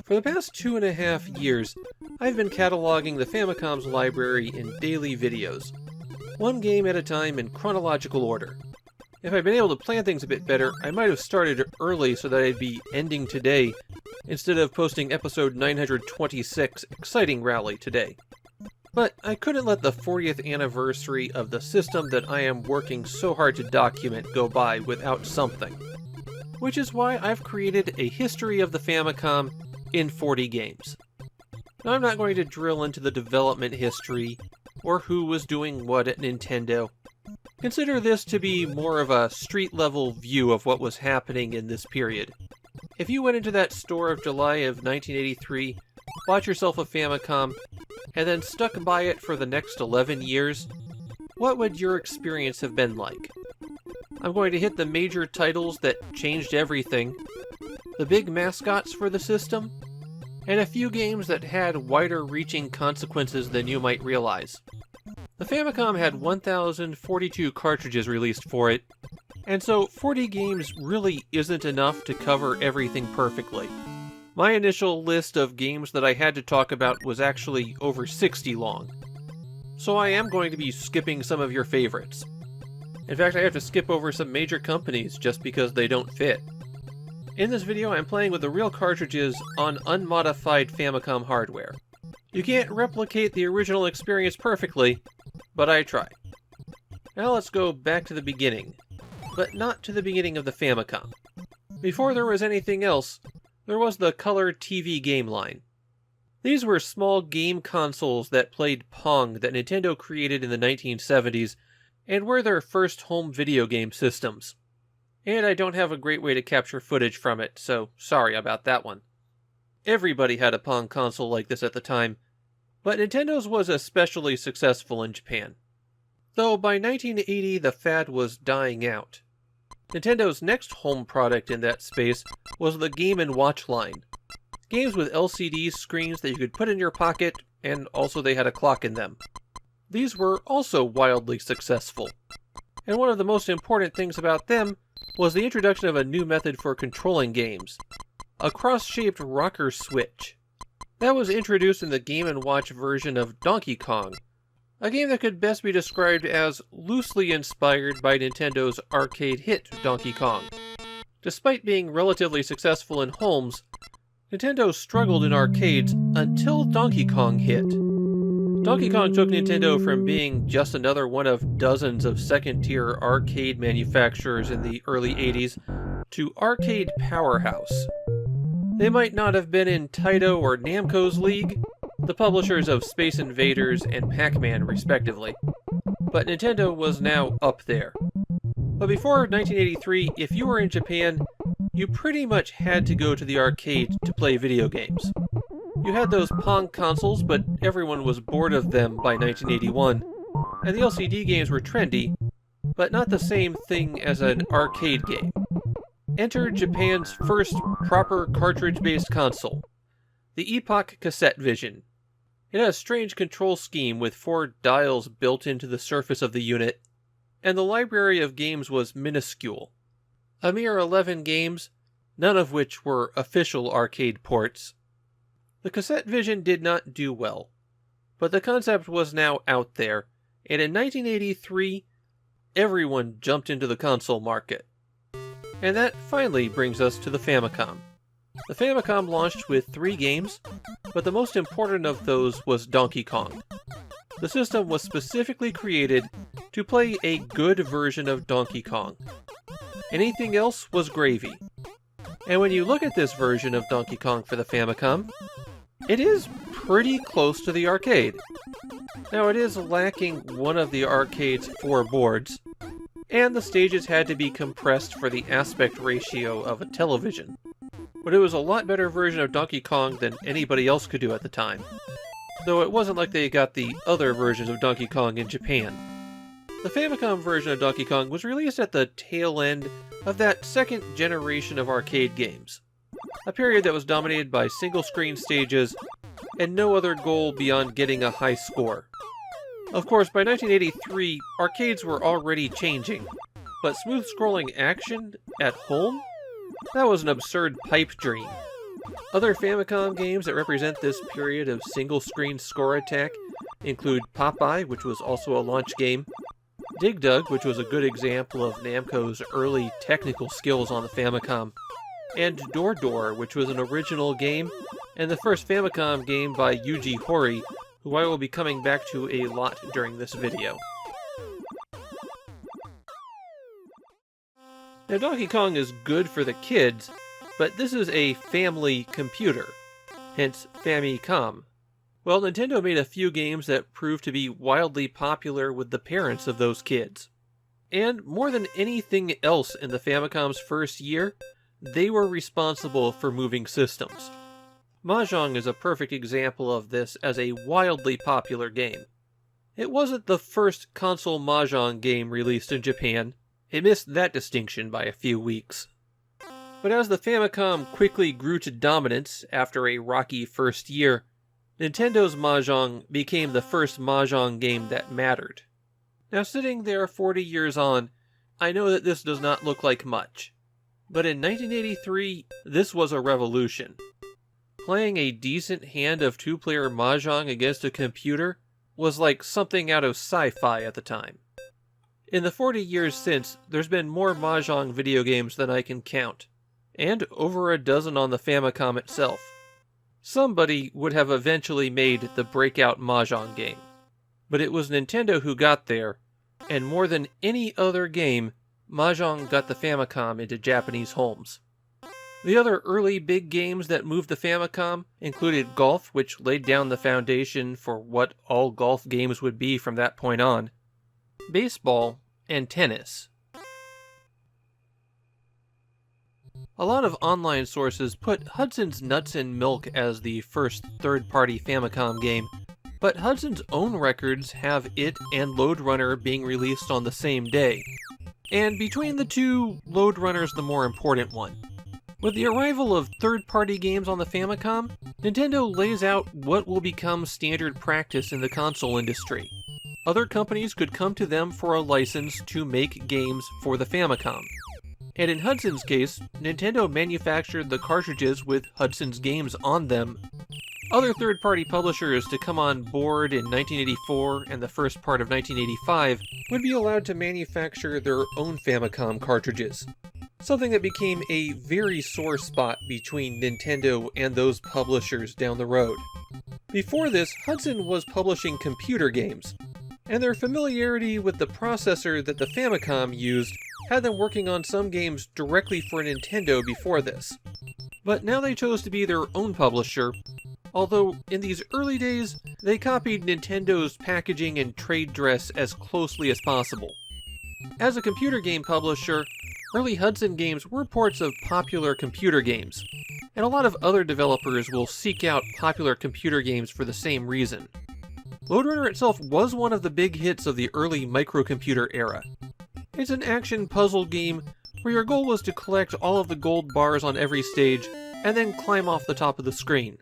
For the past 2.5 years, I've been cataloging the Famicom's library in daily videos, one game at a time in chronological order. If I'd been able to plan things a bit better, I might have started early so that I'd be ending today, instead of posting episode 926, Exciting Rally, today. But I couldn't let the 40th anniversary of the system that I am working so hard to document go by without something. Which is why I've created a history of the Famicom in 40 games. Now, I'm not going to drill into the development history, or who was doing what at Nintendo. Consider this to be more of a street-level view of what was happening in this period. If you went into that store of July of 1983, bought yourself a Famicom, and then stuck by it for the next 11 years, what would your experience have been like? I'm going to hit the major titles that changed everything, the big mascots for the system, and a few games that had wider-reaching consequences than you might realize. The Famicom had 1,042 cartridges released for it, and so 40 games really isn't enough to cover everything perfectly. My initial list of games that I had to talk about was actually over 60 long, so I am going to be skipping some of your favorites. In fact, I have to skip over some major companies just because they don't fit. In this video, I'm playing with the real cartridges on unmodified Famicom hardware. You can't replicate the original experience perfectly, but I try. Now let's go back to the beginning, but not to the beginning of the Famicom. Before there was anything else, there was the color TV game line. These were small game consoles that played Pong that Nintendo created in the 1970s and were their first home video game systems. And I don't have a great way to capture footage from it, so sorry about that one. Everybody had a Pong console like this at the time, but Nintendo's was especially successful in Japan. Though by 1980 the fad was dying out. Nintendo's next home product in that space was the Game & Watch line. Games with LCD screens that you could put in your pocket, and also they had a clock in them. These were also wildly successful. And one of the most important things about them was the introduction of a new method for controlling games, a cross-shaped rocker switch. That was introduced in the Game & Watch version of Donkey Kong, a game that could best be described as loosely inspired by Nintendo's arcade hit Donkey Kong. Despite being relatively successful in homes, Nintendo struggled in arcades until Donkey Kong hit. Donkey Kong took Nintendo from being just another one of dozens of second-tier arcade manufacturers in the early 80s to arcade powerhouse. They might not have been in Taito or Namco's league, the publishers of Space Invaders and Pac-Man respectively, but Nintendo was now up there. But before 1983, if you were in Japan, you pretty much had to go to the arcade to play video games. You had those Pong consoles, but everyone was bored of them by 1981, and the LCD games were trendy, but not the same thing as an arcade game. Enter Japan's first proper cartridge-based console, the Epoch CassetteVision. It had a strange control scheme with 4 dials built into the surface of the unit, and the library of games was minuscule. A mere 11 games, none of which were official arcade ports. The CassetteVision did not do well, but the concept was now out there, and in 1983, everyone jumped into the console market. And that finally brings us to the Famicom. The Famicom launched with 3 games, but the most important of those was Donkey Kong. The system was specifically created to play a good version of Donkey Kong. Anything else was gravy. And when you look at this version of Donkey Kong for the Famicom, it is pretty close to the arcade. Now, it is lacking one of the arcade's 4 boards, and the stages had to be compressed for the aspect ratio of a television. But it was a lot better version of Donkey Kong than anybody else could do at the time. Though it wasn't like they got the other versions of Donkey Kong in Japan. The Famicom version of Donkey Kong was released at the tail end of that second generation of arcade games. A period that was dominated by single-screen stages and no other goal beyond getting a high score. Of course, by 1983, arcades were already changing, but smooth-scrolling action at home? That was an absurd pipe dream. Other Famicom games that represent this period of single-screen score attack include Popeye, which was also a launch game, Dig Dug, which was a good example of Namco's early technical skills on the Famicom, and Door Door, which was an original game, and the first Famicom game by Yuji Horii, who I will be coming back to a lot during this video. Now, Donkey Kong is good for the kids, but this is a family computer, hence Famicom. Well, Nintendo made a few games that proved to be wildly popular with the parents of those kids. And more than anything else in the Famicom's first year, they were responsible for moving systems. Mahjong is a perfect example of this as a wildly popular game. It wasn't the first console Mahjong game released in Japan. It missed that distinction by a few weeks. But as the Famicom quickly grew to dominance after a rocky first year, Nintendo's Mahjong became the first Mahjong game that mattered. Now, sitting there 40 years on, I know that this does not look like much. But in 1983, this was a revolution. Playing a decent hand of two-player Mahjong against a computer was like something out of sci-fi at the time. In the 40 years since, there's been more Mahjong video games than I can count, and over a dozen on the Famicom itself. Somebody would have eventually made the breakout Mahjong game. But it was Nintendo who got there, and more than any other game, Mahjong got the Famicom into Japanese homes. The other early big games that moved the Famicom included golf, which laid down the foundation for what all golf games would be from that point on, baseball, and tennis. A lot of online sources put Hudson's Nuts and Milk as the first third-party Famicom game, but Hudson's own records have it and Lode Runner being released on the same day. And between the two, Lode Runner's the more important one. With the arrival of third-party games on the Famicom, Nintendo lays out what will become standard practice in the console industry. Other companies could come to them for a license to make games for the Famicom. And in Hudson's case, Nintendo manufactured the cartridges with Hudson's games on them. Other third-party publishers to come on board in 1984 and the first part of 1985 would be allowed to manufacture their own Famicom cartridges, something that became a very sore spot between Nintendo and those publishers down the road. Before this, Hudson was publishing computer games, and their familiarity with the processor that the Famicom used had them working on some games directly for Nintendo before this. But now they chose to be their own publisher, although in these early days, they copied Nintendo's packaging and trade dress as closely as possible. As a computer game publisher, early Hudson games were ports of popular computer games, and a lot of other developers will seek out popular computer games for the same reason. Lode Runner itself was one of the big hits of the early microcomputer era. It's an action puzzle game where your goal was to collect all of the gold bars on every stage and then climb off the top of the screen.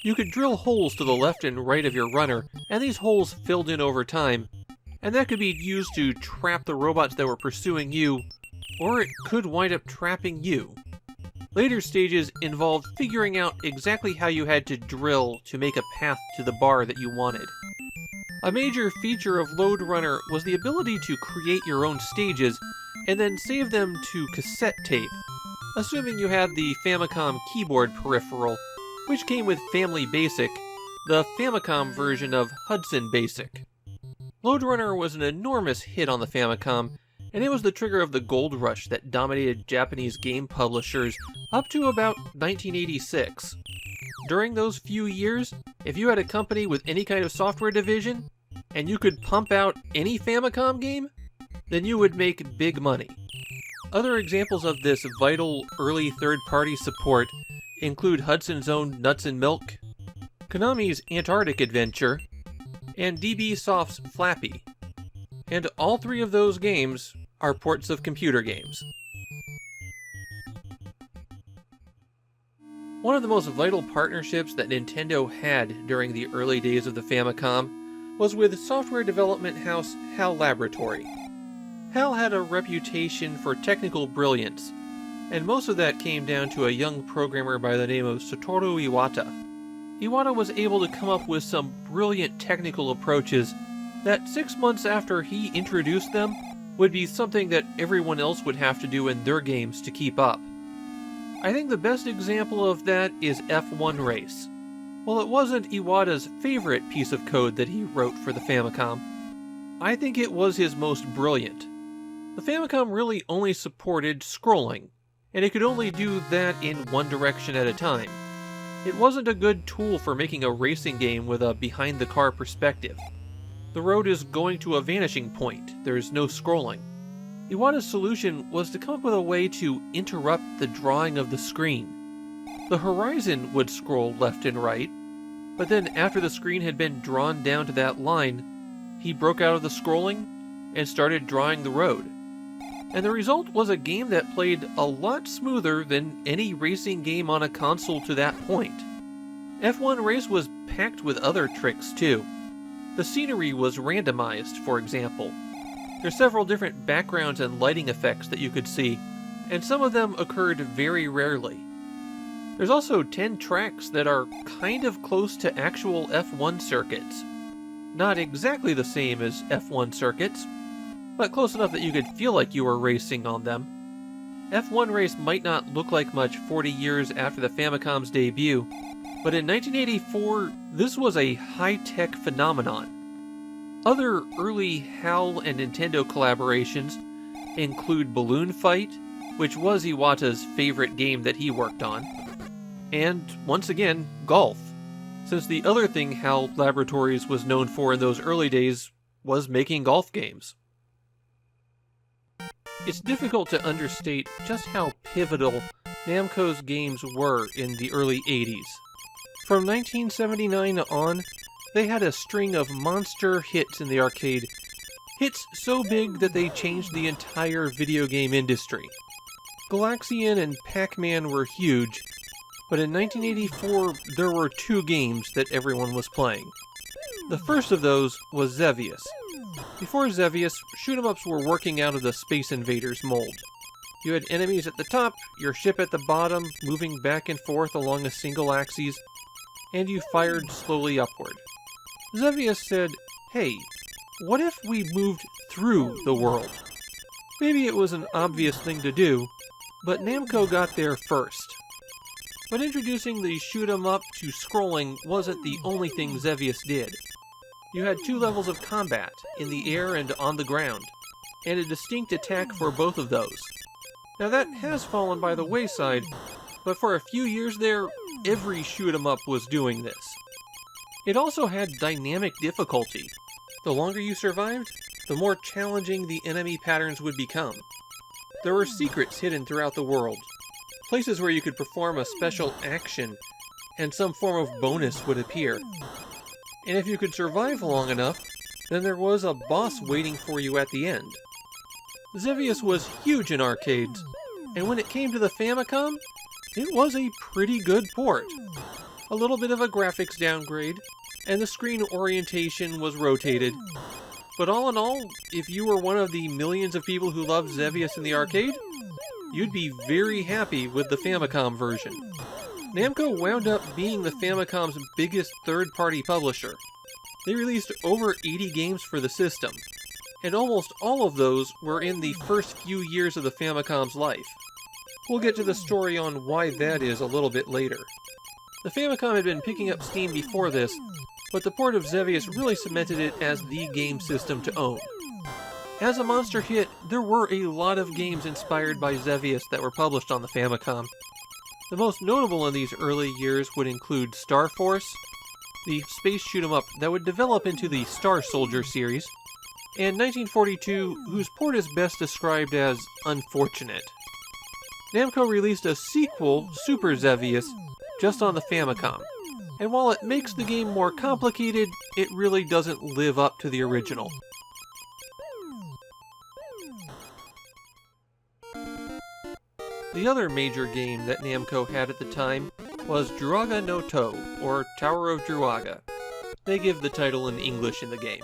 You could drill holes to the left and right of your runner, and these holes filled in over time, and that could be used to trap the robots that were pursuing you, or it could wind up trapping you. Later stages involved figuring out exactly how you had to drill to make a path to the bar that you wanted. A major feature of Lode Runner was the ability to create your own stages and then save them to cassette tape, assuming you had the Famicom keyboard peripheral, which came with Family Basic, the Famicom version of Hudson Basic. Lode Runner was an enormous hit on the Famicom, and it was the trigger of the gold rush that dominated Japanese game publishers up to about 1986. During those few years, if you had a company with any kind of software division, and you could pump out any Famicom game, then you would make big money. Other examples of this vital early third-party support include Hudson's own Nuts and Milk, Konami's Antarctic Adventure, and DB Soft's Flappy. And all three of those games are ports of computer games. One of the most vital partnerships that Nintendo had during the early days of the Famicom was with software development house HAL Laboratory. HAL had a reputation for technical brilliance, and most of that came down to a young programmer by the name of Satoru Iwata. Iwata was able to come up with some brilliant technical approaches that 6 months after he introduced them would be something that everyone else would have to do in their games to keep up. I think the best example of that is F1 Race. While it wasn't Iwata's favorite piece of code that he wrote for the Famicom, I think it was his most brilliant. The Famicom really only supported scrolling, and it could only do that in one direction at a time. It wasn't a good tool for making a racing game with a behind-the-car perspective. The road is going to a vanishing point, there's no scrolling. Iwata's solution was to come up with a way to interrupt the drawing of the screen. The horizon would scroll left and right, but then after the screen had been drawn down to that line, he broke out of the scrolling and started drawing the road. And the result was a game that played a lot smoother than any racing game on a console to that point. F1 Race was packed with other tricks too. The scenery was randomized, for example. There's several different backgrounds and lighting effects that you could see, and some of them occurred very rarely. There's also 10 tracks that are kind of close to actual F1 circuits. Not exactly the same as F1 circuits, but close enough that you could feel like you were racing on them. F1 Race might not look like much 40 years after the Famicom's debut, but in 1984, this was a high-tech phenomenon. Other early HAL and Nintendo collaborations include Balloon Fight, which was Iwata's favorite game that he worked on, and, once again, golf, since the other thing HAL Laboratories was known for in those early days was making golf games. It's difficult to understate just how pivotal Namco's games were in the early 80s. From 1979 on, they had a string of monster hits in the arcade, hits so big that they changed the entire video game industry. Galaxian and Pac-Man were huge, but in 1984 there were 2 games that everyone was playing. The first of those was Xevious. Before Xevious, shoot-'em-ups were working out of the Space Invaders mold. You had enemies at the top, your ship at the bottom, moving back and forth along a single axis, and you fired slowly upward. Xevious said, hey, what if we moved through the world? Maybe it was an obvious thing to do, but Namco got there first. But introducing the shoot-'em-up to scrolling wasn't the only thing Xevious did. You had 2 levels of combat, in the air and on the ground, and a distinct attack for both of those. Now that has fallen by the wayside, but for a few years there, every shoot-'em-up was doing this. It also had dynamic difficulty. The longer you survived, the more challenging the enemy patterns would become. There were secrets hidden throughout the world, places where you could perform a special action, and some form of bonus would appear. And if you could survive long enough, then there was a boss waiting for you at the end. Xevious was huge in arcades, and when it came to the Famicom, it was a pretty good port. A little bit of a graphics downgrade, and the screen orientation was rotated. But all in all, if you were one of the millions of people who loved Xevious in the arcade, you'd be very happy with the Famicom version. Namco wound up being the Famicom's biggest third-party publisher. They released over 80 games for the system, and almost all of those were in the first few years of the Famicom's life. We'll get to the story on why that is a little bit later. The Famicom had been picking up steam before this, but the port of Xevious really cemented it as the game system to own. As a monster hit, there were a lot of games inspired by Xevious that were published on the Famicom. The most notable in these early years would include Star Force, the space shoot-'em-up that would develop into the Star Soldier series, and 1942, whose port is best described as unfortunate. Namco released a sequel, Super Xevious, just on the Famicom, and while it makes the game more complicated, it really doesn't live up to the original. The other major game that Namco had at the time was Druaga no To, or Tower of Druaga. They give the title in English in the game.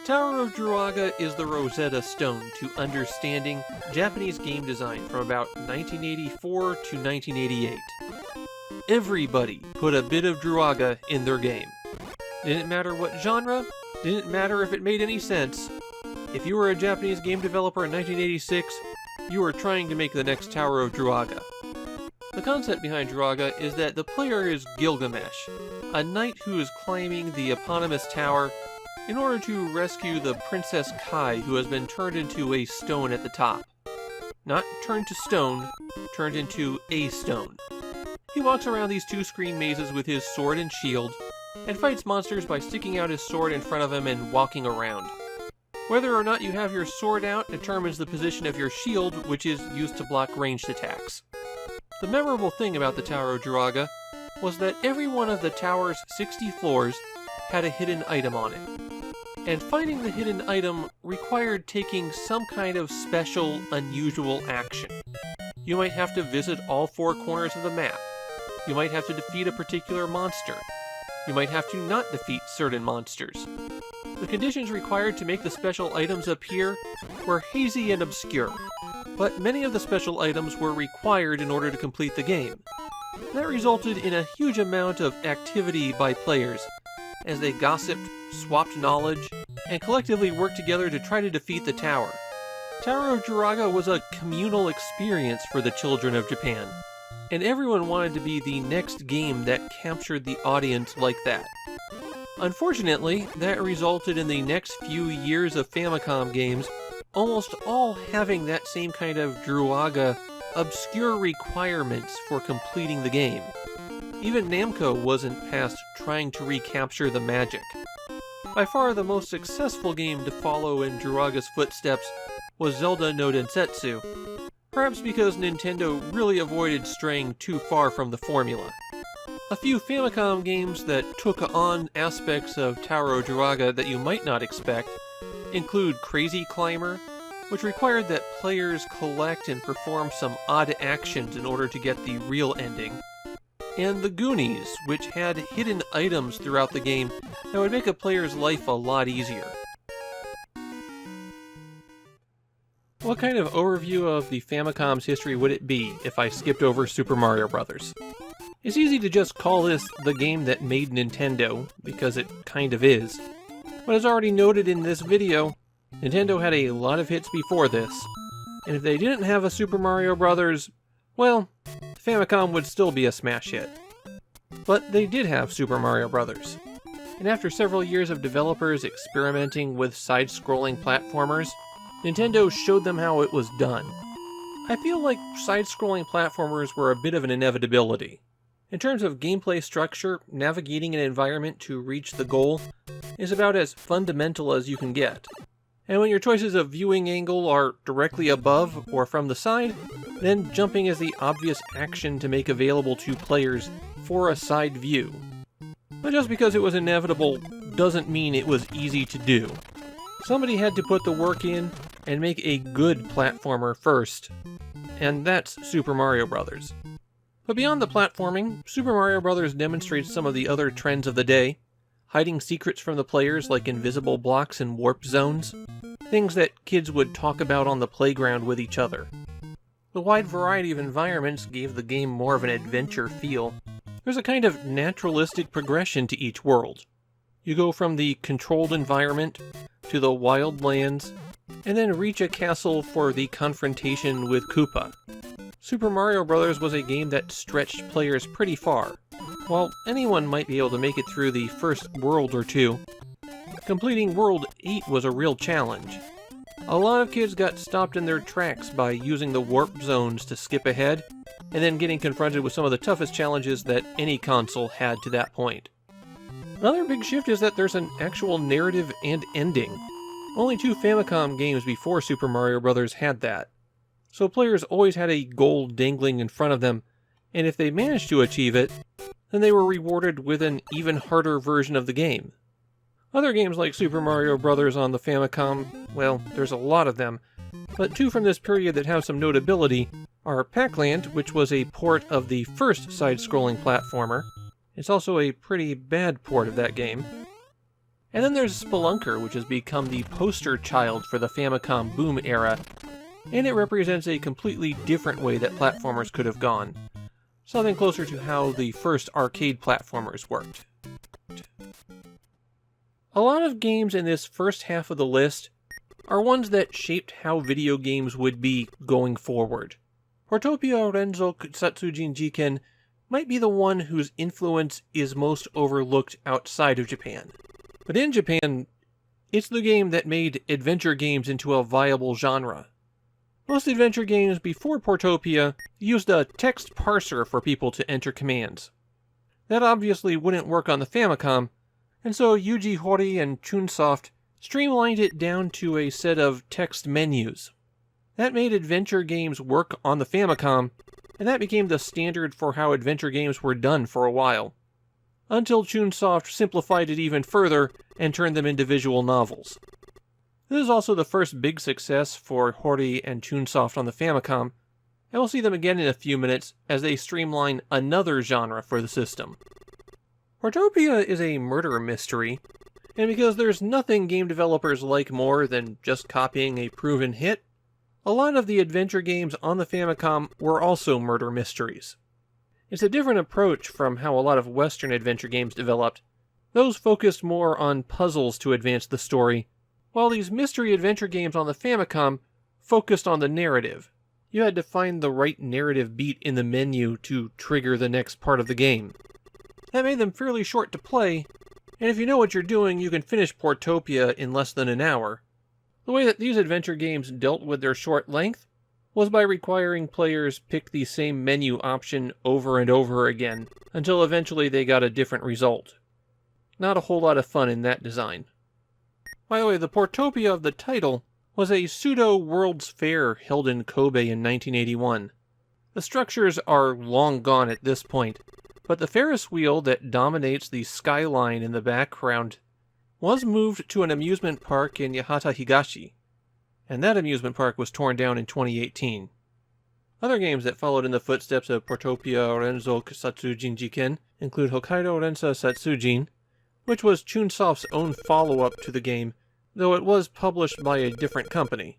Tower of Druaga is the Rosetta Stone to understanding Japanese game design from about 1984 to 1988. Everybody put a bit of Druaga in their game. Didn't matter what genre, didn't matter if it made any sense. If you were a Japanese game developer in 1986, you were trying to make the next Tower of Druaga. The concept behind Druaga is that the player is Gilgamesh, a knight who is climbing the eponymous tower in order to rescue the Princess Kai, who has been turned into a stone at the top. Not turned to stone, turned into a stone. He walks around these two-screen mazes with his sword and shield, and fights monsters by sticking out his sword in front of him and walking around. Whether or not you have your sword out determines the position of your shield, which is used to block ranged attacks. The memorable thing about the Tower of Druaga was that every one of the tower's 60 floors had a hidden item on it. And finding the hidden item required taking some kind of special, unusual action. You might have to visit all 4 corners of the map. You might have to defeat a particular monster. You might have to not defeat certain monsters. The conditions required to make the special items appear were hazy and obscure, but many of the special items were required in order to complete the game. That resulted in a huge amount of activity by players, as they gossiped, swapped knowledge, and collectively worked together to try to defeat the tower. Tower of Druaga was a communal experience for the children of Japan, and everyone wanted to be the next game that captured the audience like that. Unfortunately, that resulted in the next few years of Famicom games almost all having that same kind of Druaga obscure requirements for completing the game. Even Namco wasn't past trying to recapture the magic. By far the most successful game to follow in Druaga's footsteps was Zelda no Densetsu, perhaps because Nintendo really avoided straying too far from the formula. A few Famicom games that took on aspects of Tower of Druaga that you might not expect include Crazy Climber, which required that players collect and perform some odd actions in order to get the real ending, and The Goonies, which had hidden items throughout the game that would make a player's life a lot easier. What kind of overview of the Famicom's history would it be if I skipped over Super Mario Bros.? It's easy to just call this the game that made Nintendo, because it kind of is. But as already noted in this video, Nintendo had a lot of hits before this, and if they didn't have a Super Mario Bros., well, the Famicom would still be a smash hit. But they did have Super Mario Bros., and after several years of developers experimenting with side-scrolling platformers, Nintendo showed them how it was done. I feel like side-scrolling platformers were a bit of an inevitability. In terms of gameplay structure, navigating an environment to reach the goal is about as fundamental as you can get. And when your choices of viewing angle are directly above or from the side, then jumping is the obvious action to make available to players for a side view. But just because it was inevitable doesn't mean it was easy to do. Somebody had to put the work in and make a good platformer first, and that's Super Mario Bros. But beyond the platforming, Super Mario Bros. Demonstrates some of the other trends of the day, hiding secrets from the players like invisible blocks and warp zones, things that kids would talk about on the playground with each other. The wide variety of environments gave the game more of an adventure feel. There's a kind of naturalistic progression to each world. You go from the controlled environment to the wild lands, and then reach a castle for the confrontation with Koopa. Super Mario Bros. Was a game that stretched players pretty far. While anyone might be able to make it through the first world or two, completing World 8 was a real challenge. A lot of kids got stopped in their tracks by using the warp zones to skip ahead, and then getting confronted with some of the toughest challenges that any console had to that point. Another big shift is that there's an actual narrative and ending. Only 2 Famicom games before Super Mario Bros. Had that. So players always had a goal dangling in front of them, and if they managed to achieve it, then they were rewarded with an even harder version of the game. Other games like Super Mario Bros. On the Famicom, well, there's a lot of them, but 2 from this period that have some notability are Pac-Land, which was a port of the first side-scrolling platformer. It's also a pretty bad port of that game. And then there's Spelunker, which has become the poster child for the Famicom boom era, and it represents a completely different way that platformers could have gone. Something closer to how the first arcade platformers worked. A lot of games in this first half of the list are ones that shaped how video games would be going forward. Portopia Renzo Satsujin Jiken might be the one whose influence is most overlooked outside of Japan. But in Japan, it's the game that made adventure games into a viable genre. Most adventure games before Portopia used a text parser for people to enter commands. That obviously wouldn't work on the Famicom, and so Yuji Horii and Chunsoft streamlined it down to a set of text menus. That made adventure games work on the Famicom, and that became the standard for how adventure games were done for a while. Until Chunsoft simplified it even further and turned them into visual novels. This is also the first big success for Horii and Chunsoft on the Famicom, and we'll see them again in a few minutes as they streamline another genre for the system. Portopia is a murder mystery, and because there's nothing game developers like more than just copying a proven hit, a lot of the adventure games on the Famicom were also murder mysteries. It's a different approach from how a lot of Western adventure games developed. Those focused more on puzzles to advance the story, while these mystery adventure games on the Famicom focused on the narrative. You had to find the right narrative beat in the menu to trigger the next part of the game. That made them fairly short to play, and if you know what you're doing, you can finish Portopia in less than an hour. The way that these adventure games dealt with their short length was by requiring players pick the same menu option over and over again, until eventually they got a different result. Not a whole lot of fun in that design. By the way, the Portopia of the title was a pseudo-World's Fair held in Kobe in 1981. The structures are long gone at this point, but the Ferris wheel that dominates the skyline in the background was moved to an amusement park in Yahata Higashi, and that amusement park was torn down in 2018. Other games that followed in the footsteps of Portopia Renzo Satsujin Jiken include Hokkaido Rensa Satsujin, which was Chunsoft's own follow-up to the game, though it was published by a different company,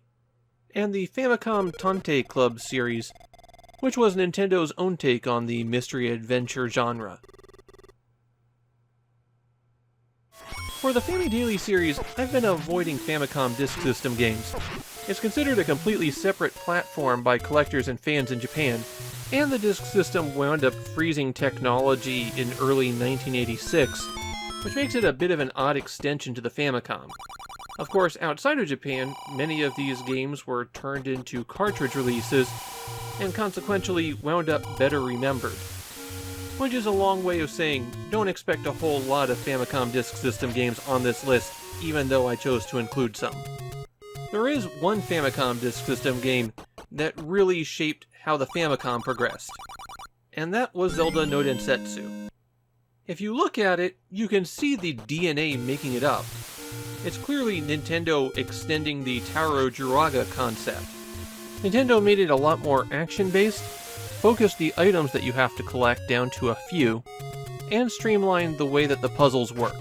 and the Famicom Tante Club series, which was Nintendo's own take on the mystery-adventure genre. For the FamiDaily series, I've been avoiding Famicom Disk System games. It's considered a completely separate platform by collectors and fans in Japan, and the disk system wound up freezing technology in early 1986, which makes it a bit of an odd extension to the Famicom. Of course, outside of Japan, many of these games were turned into cartridge releases, and consequentially wound up better remembered. Which is a long way of saying, don't expect a whole lot of Famicom Disk System games on this list, even though I chose to include some. There is one Famicom Disk System game that really shaped how the Famicom progressed, and that was Zelda no Densetsu. If you look at it, you can see the DNA making it up. It's clearly Nintendo extending the Taro Juraga concept. Nintendo made it a lot more action-based, focused the items that you have to collect down to a few, and streamlined the way that the puzzles work.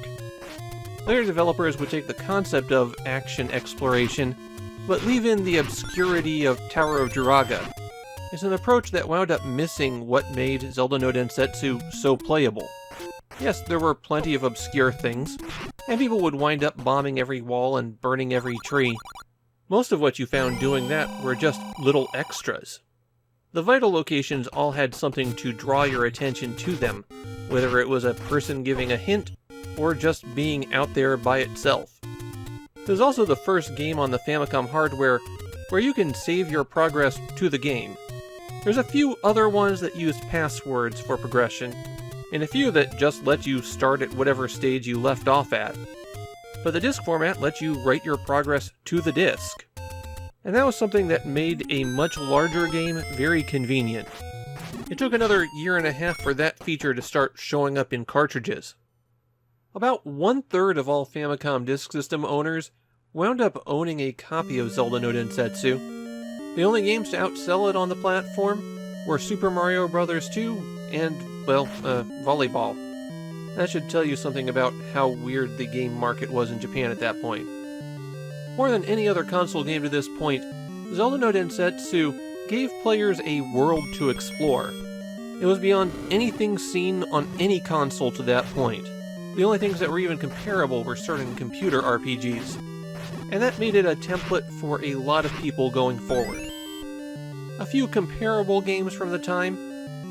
Later developers would take the concept of action exploration, but leave in the obscurity of Taro Juraga. It's an approach that wound up missing what made Zelda no Densetsu so playable. Yes, there were plenty of obscure things, and people would wind up bombing every wall and burning every tree. Most of what you found doing that were just little extras. The vital locations all had something to draw your attention to them, whether it was a person giving a hint, or just being out there by itself. It was also the first game on the Famicom hardware where you can save your progress to the game. There's a few other ones that used passwords for progression, and a few that just let you start at whatever stage you left off at. But the disc format lets you write your progress to the disc. And that was something that made a much larger game very convenient. It took another year and a half for that feature to start showing up in cartridges. About 1/3 of all Famicom Disk System owners wound up owning a copy of Zelda no Densetsu. The only games to outsell it on the platform were Super Mario Bros. 2 and, well, volleyball. That should tell you something about how weird the game market was in Japan at that point. More than any other console game to this point, Zelda no Densetsu gave players a world to explore. It was beyond anything seen on any console to that point. The only things that were even comparable were certain computer RPGs. And that made it a template for a lot of people going forward. A few comparable games from the time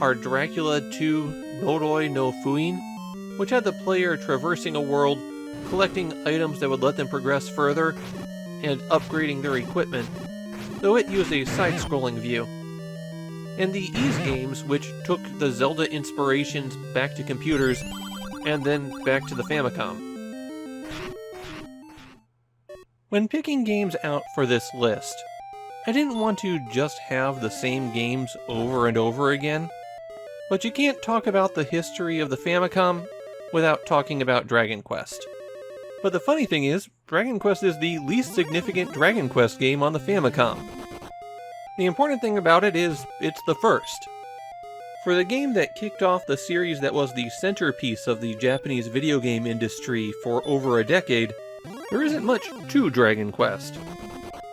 are Dracula 2 Noroi no Fuin, which had the player traversing a world, collecting items that would let them progress further, and upgrading their equipment, though it used a side-scrolling view. And the Ys games, which took the Zelda inspirations back to computers, and then back to the Famicom. When picking games out for this list, I didn't want to just have the same games over and over again, but you can't talk about the history of the Famicom without talking about Dragon Quest. But the funny thing is, Dragon Quest is the least significant Dragon Quest game on the Famicom. The important thing about it is, it's the first. For the game that kicked off the series that was the centerpiece of the Japanese video game industry for over a decade, there isn't much to Dragon Quest.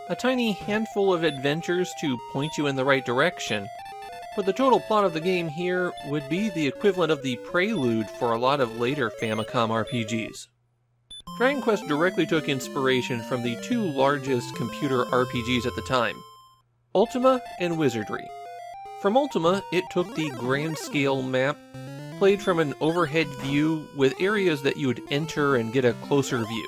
A tiny handful of adventures to point you in the right direction, but the total plot of the game here would be the equivalent of the prelude for a lot of later Famicom RPGs. Dragon Quest directly took inspiration from the two largest computer RPGs at the time, Ultima and Wizardry. From Ultima, it took the grand-scale map, played from an overhead view with areas that you would enter and get a closer view.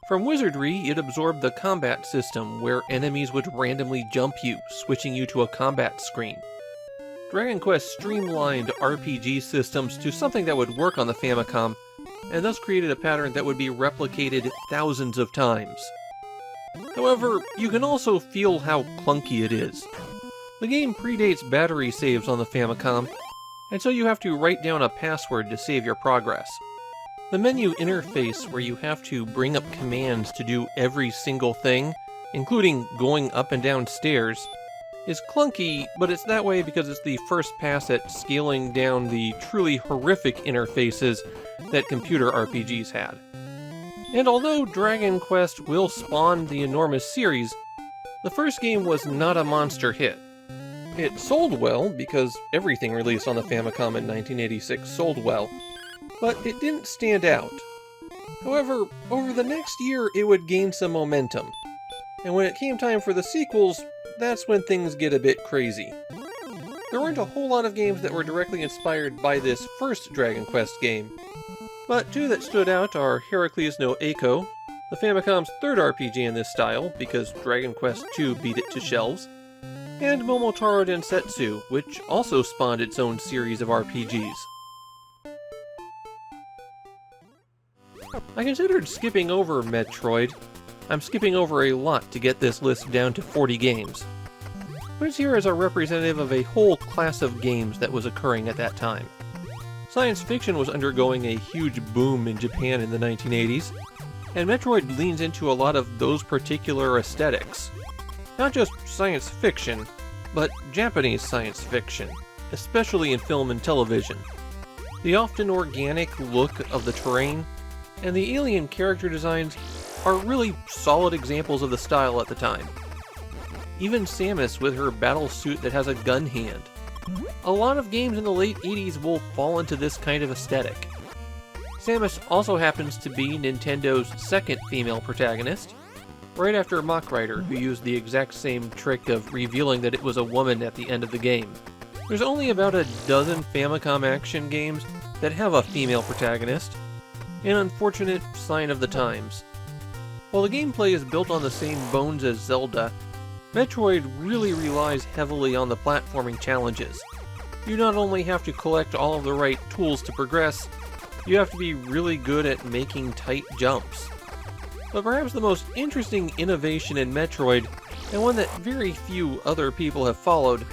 From Wizardry, it absorbed the combat system, where enemies would randomly jump you, switching you to a combat screen. Dragon Quest streamlined RPG systems to something that would work on the Famicom, and thus created a pattern that would be replicated thousands of times. However, you can also feel how clunky it is. The game predates battery saves on the Famicom, and so you have to write down a password to save your progress. The menu interface, where you have to bring up commands to do every single thing, including going up and down stairs, is clunky, but it's that way because it's the first pass at scaling down the truly horrific interfaces that computer RPGs had. And although Dragon Quest will spawn the enormous series, the first game was not a monster hit. It sold well, because everything released on the Famicom in 1986 sold well, but it didn't stand out. However, over the next year it would gain some momentum, and when it came time for the sequels, that's when things get a bit crazy. There weren't a whole lot of games that were directly inspired by this first Dragon Quest game, but two that stood out are Heracles no Eiko, the Famicom's third RPG in this style, because Dragon Quest II beat it to shelves, and Momotaro Densetsu, which also spawned its own series of RPGs. I considered skipping over Metroid. I'm skipping over a lot to get this list down to 40 games. But it's here as a representative of a whole class of games that was occurring at that time. Science fiction was undergoing a huge boom in Japan in the 1980s, and Metroid leans into a lot of those particular aesthetics. Not just science fiction, but Japanese science fiction, especially in film and television. The often organic look of the terrain, and the alien character designs are really solid examples of the style at the time. Even Samus with her battle suit that has a gun hand. A lot of games in the late 80s will fall into this kind of aesthetic. Samus also happens to be Nintendo's second female protagonist, right after Mach Rider, who used the exact same trick of revealing that it was a woman at the end of the game. There's only about a dozen Famicom action games that have a female protagonist, an unfortunate sign of the times. While the gameplay is built on the same bones as Zelda, Metroid really relies heavily on the platforming challenges. You not only have to collect all of the right tools to progress, you have to be really good at making tight jumps. But perhaps the most interesting innovation in Metroid, and one that very few other people have followed,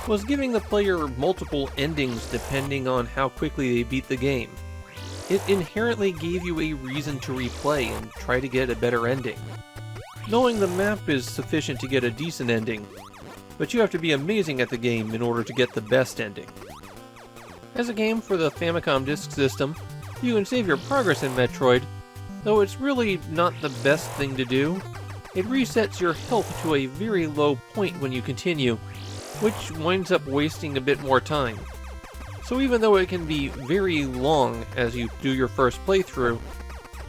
was giving the player multiple endings depending on how quickly they beat the game. It inherently gave you a reason to replay and try to get a better ending. Knowing the map is sufficient to get a decent ending, but you have to be amazing at the game in order to get the best ending. As a game for the Famicom Disk System, You can save your progress in Metroid, though it's really not the best thing to do. It resets your health to a very low point when you continue, which winds up wasting a bit more time. So even though it can be very long as you do your first playthrough,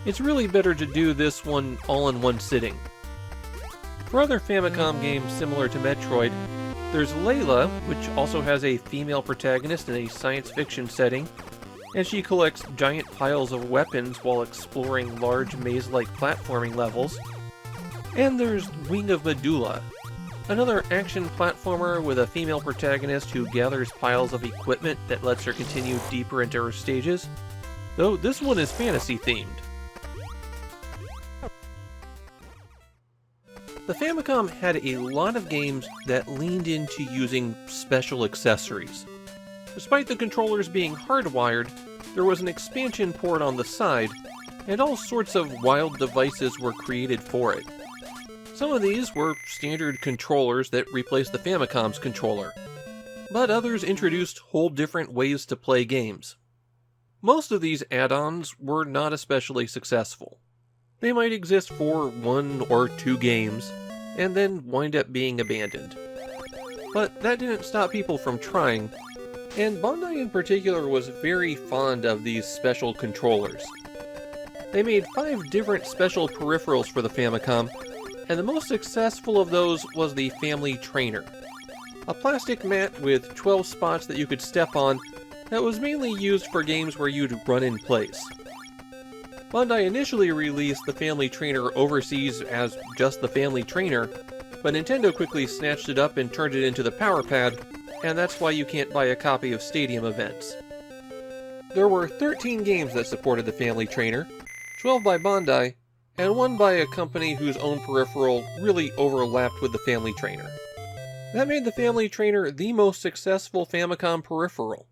it's really better to do this one all in one sitting. For other Famicom games similar to Metroid, there's Layla, which also has a female protagonist in a science fiction setting, and she collects giant piles of weapons while exploring large maze-like platforming levels. And there's Wing of Medulla, another action platformer with a female protagonist who gathers piles of equipment that lets her continue deeper into her stages, though this one is fantasy-themed. The Famicom had a lot of games that leaned into using special accessories. Despite the controllers being hardwired, there was an expansion port on the side, and all sorts of wild devices were created for it. Some of these were standard controllers that replaced the Famicom's controller, but others introduced whole different ways to play games. Most of these add-ons were not especially successful. They might exist for 1 or 2 games, and then wind up being abandoned. But that didn't stop people from trying, and Bandai in particular was very fond of these special controllers. They made 5 different special peripherals for the Famicom, and the most successful of those was the Family Trainer, a plastic mat with 12 spots that you could step on that was mainly used for games where you'd run in place. Bandai initially released the Family Trainer overseas as just the Family Trainer, but Nintendo quickly snatched it up and turned it into the Power Pad, and that's why you can't buy a copy of Stadium Events. There were 13 games that supported the Family Trainer, 12 by Bandai, and 1 by a company whose own peripheral really overlapped with the Family Trainer. That made the Family Trainer the most successful Famicom peripheral.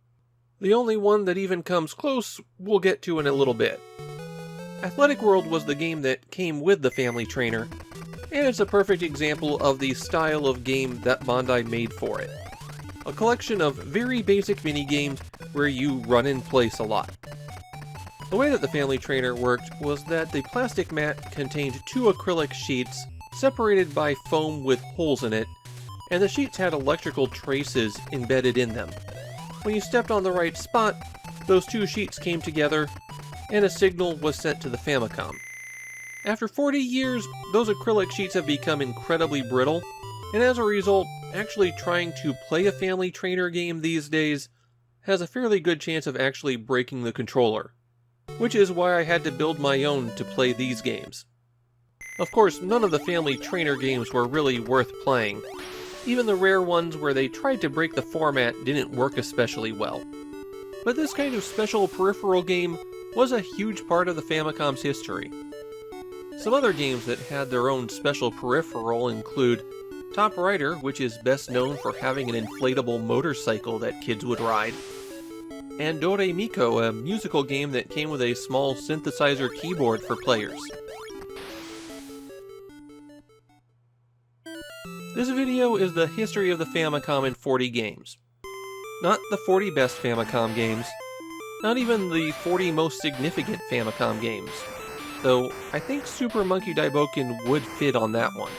The only one that even comes close we'll get to in a little bit. Athletic World was the game that came with the Family Trainer, and it's a perfect example of the style of game that Bandai made for it. A collection of very basic minigames where you run in place a lot. The way that the Family Trainer worked was that the plastic mat contained 2 acrylic sheets separated by foam with holes in it, and the sheets had electrical traces embedded in them. When you stepped on the right spot, those 2 sheets came together, and a signal was sent to the Famicom. After 40 years, those acrylic sheets have become incredibly brittle, and as a result, actually trying to play a Family Trainer game these days has a fairly good chance of actually breaking the controller, which is why I had to build my own to play these games. Of course, none of the Family Trainer games were really worth playing. Even the rare ones where they tried to break the format didn't work especially well. But this kind of special peripheral game was a huge part of the Famicom's history. Some other games that had their own special peripheral include Top Rider, which is best known for having an inflatable motorcycle that kids would ride, and Dore Miko, a musical game that came with a small synthesizer keyboard for players. This video is the history of the Famicom in 40 games. Not the 40 best Famicom games, not even the 40 most significant Famicom games, though I think Super Monkey Daiboken would fit on that one.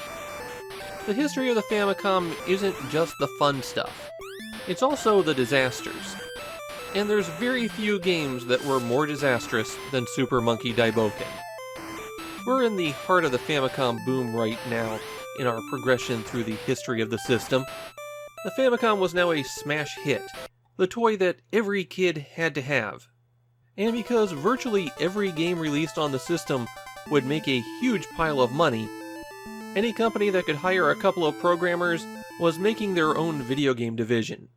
The history of the Famicom isn't just the fun stuff, it's also the disasters. And there's very few games that were more disastrous than Super Monkey Daiboken. We're in the heart of the Famicom boom right now in our progression through the history of the system. The Famicom was now a smash hit, the toy that every kid had to have. And because virtually every game released on the system would make a huge pile of money, any company that could hire a couple of programmers was making their own video game division.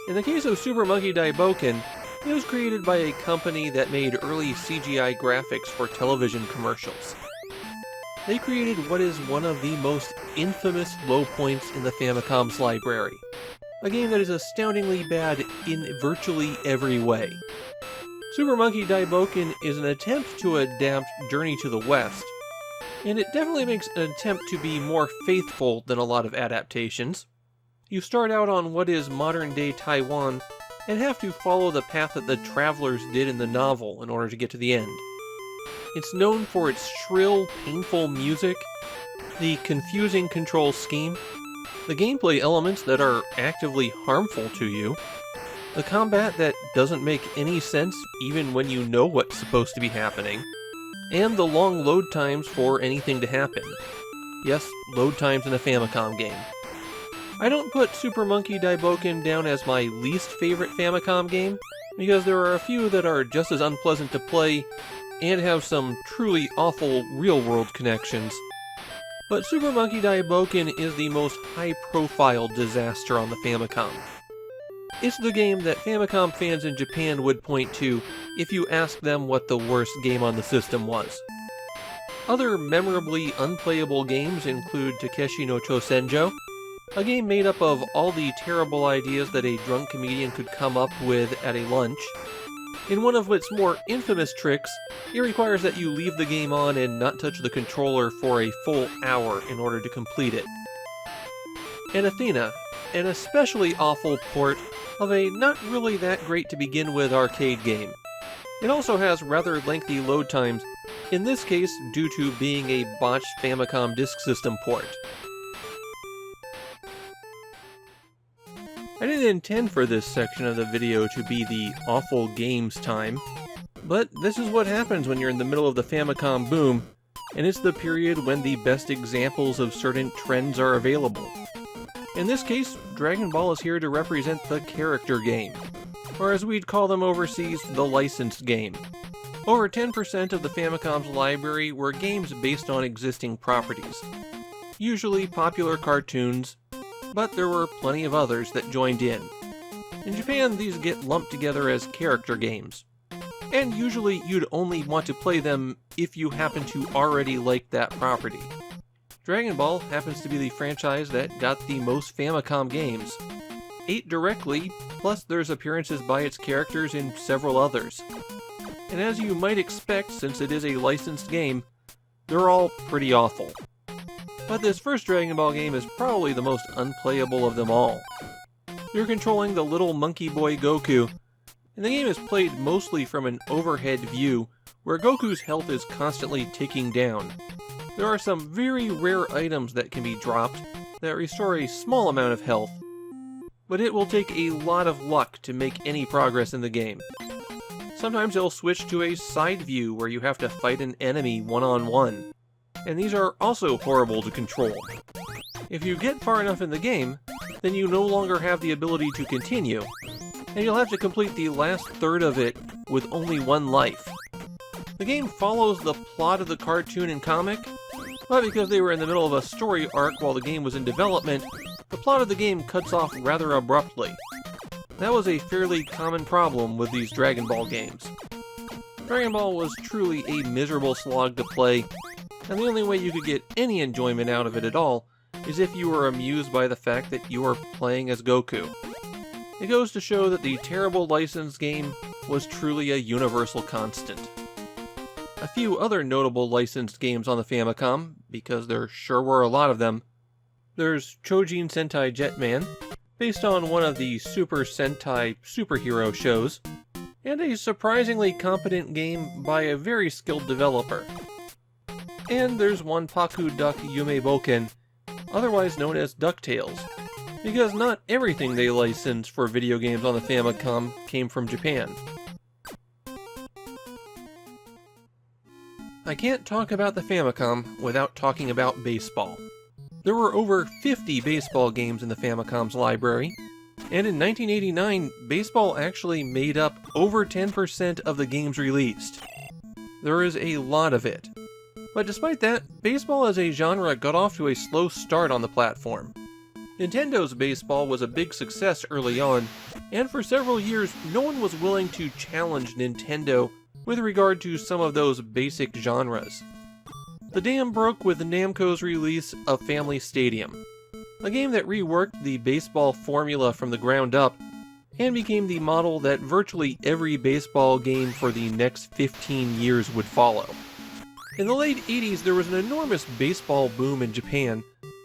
In the case of Super Monkey Daiboken, it was created by a company that made early CGI graphics for television commercials. They created what is one of the most infamous low points in the Famicom's library, a game that is astoundingly bad in virtually every way. Super Monkey Daiboken is an attempt to adapt Journey to the West, and it definitely makes an attempt to be more faithful than a lot of adaptations. You start out on what is modern-day Taiwan, and have to follow the path that the travelers did in the novel in order to get to the end. It's known for its shrill, painful music, the confusing control scheme, the gameplay elements that are actively harmful to you, the combat that doesn't make any sense even when you know what's supposed to be happening, and the long load times for anything to happen. Yes, load times in a Famicom game. I don't put Super Monkey Daiboken down as my least favorite Famicom game, because there are a few that are just as unpleasant to play and have some truly awful real-world connections. But Super Monkey Daiboken is the most high-profile disaster on the Famicom. It's the game that Famicom fans in Japan would point to if you asked them what the worst game on the system was. Other memorably unplayable games include Takeshi no Chosenjo, a game made up of all the terrible ideas that a drunk comedian could come up with at a lunch. In one of its more infamous tricks, it requires that you leave the game on and not touch the controller for a full hour in order to complete it. And Athena, an especially awful port of a not really that great to begin with arcade game. It also has rather lengthy load times, in this case due to being a botched Famicom Disk System port. I didn't intend for this section of the video to be the awful games time, but this is what happens when you're in the middle of the Famicom boom, and it's the period when the best examples of certain trends are available. In this case, Dragon Ball is here to represent the character game, or as we'd call them overseas, the licensed game. Over 10% of the Famicom's library were games based on existing properties, usually popular cartoons, but there were plenty of others that joined in. In Japan, these get lumped together as character games, and usually you'd only want to play them if you happen to already like that property. Dragon Ball happens to be the franchise that got the most Famicom games, 8 directly, plus there's appearances by its characters in several others. And as you might expect, since it is a licensed game, they're all pretty awful. But this first Dragon Ball game is probably the most unplayable of them all. You're controlling the little monkey boy Goku, and the game is played mostly from an overhead view, where Goku's health is constantly ticking down. There are some very rare items that can be dropped that restore a small amount of health, but it will take a lot of luck to make any progress in the game. Sometimes it'll switch to a side view where you have to fight an enemy one-on-one, and these are also horrible to control. If you get far enough in the game, then you no longer have the ability to continue, and you'll have to complete the last third of it with only one life. The game follows the plot of the cartoon and comic, but because they were in the middle of a story arc while the game was in development, the plot of the game cuts off rather abruptly. That was a fairly common problem with these Dragon Ball games. Dragon Ball was truly a miserable slog to play, and the only way you could get any enjoyment out of it at all is if you were amused by the fact that you were playing as Goku. It goes to show that the terrible licensed game was truly a universal constant. A few other notable licensed games on the Famicom, because there sure were a lot of them. There's Chojin Sentai Jetman, based on one of the Super Sentai superhero shows, and a surprisingly competent game by a very skilled developer. And there's Wanpaku Duck Yume Boken, otherwise known as DuckTales, because not everything they licensed for video games on the Famicom came from Japan. I can't talk about the Famicom without talking about baseball. There were over 50 baseball games in the Famicom's library, and in 1989, baseball actually made up over 10% of the games released. There is a lot of it. But despite that, baseball as a genre got off to a slow start on the platform. Nintendo's baseball was a big success early on, and for several years, no one was willing to challenge Nintendo with regard to some of those basic genres. The dam broke with Namco's release of Family Stadium, a game that reworked the baseball formula from the ground up and became the model that virtually every baseball game for the next 15 years would follow. In the late 80s, there was an enormous baseball boom in Japan,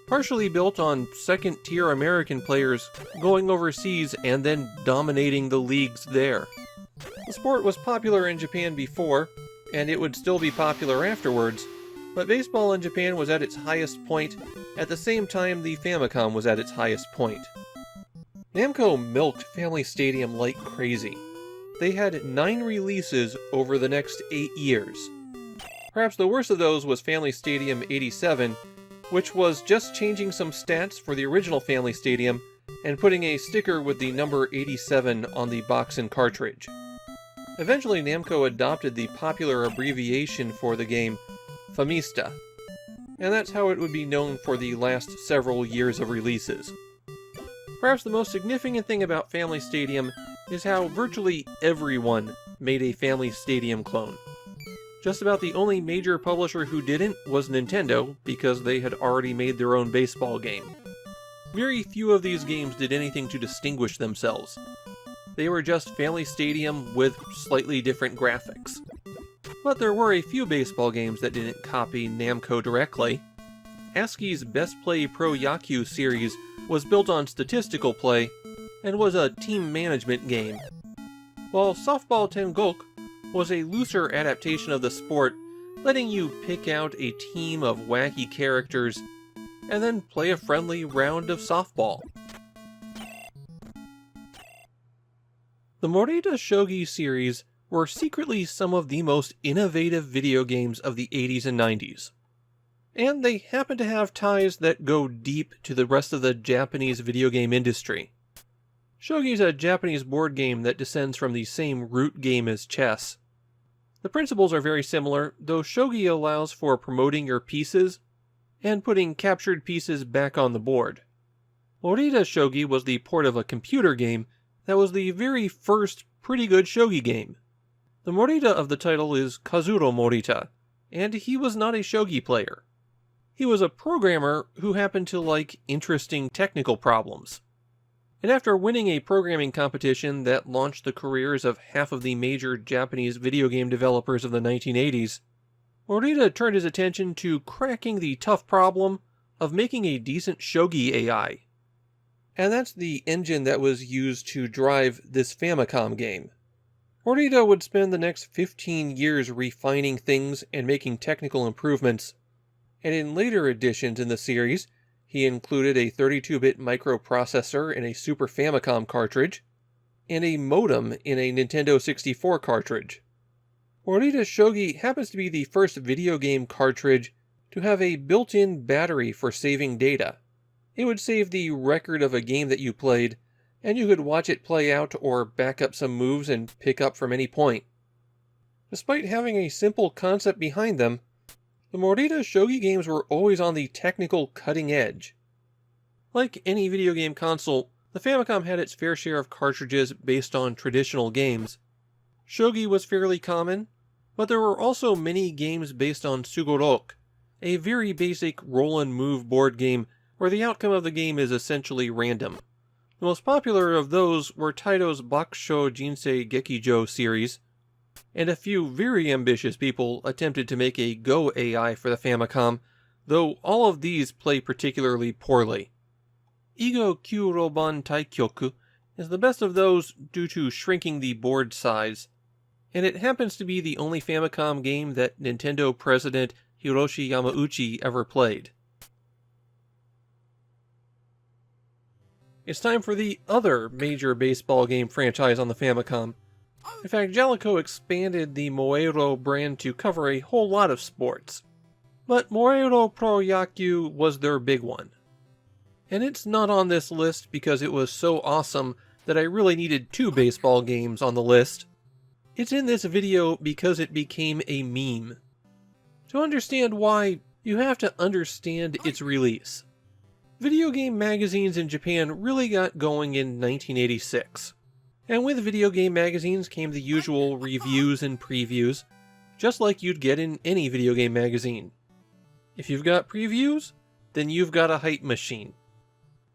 partially built on second-tier American players going overseas and then dominating the leagues there. The sport was popular in Japan before, and it would still be popular afterwards, but baseball in Japan was at its highest point at the same time the Famicom was at its highest point. Namco milked Family Stadium like crazy. They had 9 releases over the next 8 years. Perhaps the worst of those was Family Stadium 87, which was just changing some stats for the original Family Stadium and putting a sticker with the number 87 on the box and cartridge. Eventually Namco adopted the popular abbreviation for the game, Famista, and that's how it would be known for the last several years of releases. Perhaps the most significant thing about Family Stadium is how virtually everyone made a Family Stadium clone. Just about the only major publisher who didn't was Nintendo, because they had already made their own baseball game. Very few of these games did anything to distinguish themselves. They were just Family Stadium with slightly different graphics. But there were a few baseball games that didn't copy Namco directly. ASCII's Best Play Pro Yaku series was built on statistical play, and was a team management game, while Softball Tengoku was a looser adaptation of the sport, letting you pick out a team of wacky characters, and then play a friendly round of softball. The Morita Shogi series were secretly some of the most innovative video games of the 80s and 90s. And they happen to have ties that go deep to the rest of the Japanese video game industry. Shogi is a Japanese board game that descends from the same root game as chess. The principles are very similar, though Shogi allows for promoting your pieces and putting captured pieces back on the board. Morita Shogi was the port of a computer game that was the very first pretty good Shogi game. The Morita of the title is Kazuro Morita, and he was not a Shogi player. He was a programmer who happened to like interesting technical problems. And after winning a programming competition that launched the careers of half of the major Japanese video game developers of the 1980s, Morita turned his attention to cracking the tough problem of making a decent Shogi AI. And that's the engine that was used to drive this Famicom game. Morita would spend the next 15 years refining things and making technical improvements, and in later editions in the series, he included a 32-bit microprocessor in a Super Famicom cartridge, and a modem in a Nintendo 64 cartridge. Morita Shogi happens to be the first video game cartridge to have a built-in battery for saving data. It would save the record of a game that you played, and you could watch it play out or back up some moves and pick up from any point. Despite having a simple concept behind them, the Morita Shogi games were always on the technical cutting edge. Like any video game console, the Famicom had its fair share of cartridges based on traditional games. Shogi was fairly common, but there were also many games based on Sugorok, a very basic roll-and-move board game where the outcome of the game is essentially random. The most popular of those were Taito's Bakusho Jinsei Gekijo series, and a few very ambitious people attempted to make a Go AI for the Famicom, though all of these play particularly poorly. Igo Kyuroban Taikyoku is the best of those due to shrinking the board size, and it happens to be the only Famicom game that Nintendo president Hiroshi Yamauchi ever played. It's time for the other major baseball game franchise on the Famicom. In fact, Jaleco expanded the Moeiro brand to cover a whole lot of sports. But Moeiro Pro Yaku was their big one. And it's not on this list because it was so awesome that I really needed 2 baseball games on the list. It's in this video because it became a meme. To understand why, you have to understand its release. Video game magazines in Japan really got going in 1986. And with video game magazines came the usual reviews and previews, just like you'd get in any video game magazine. If you've got previews, then you've got a hype machine.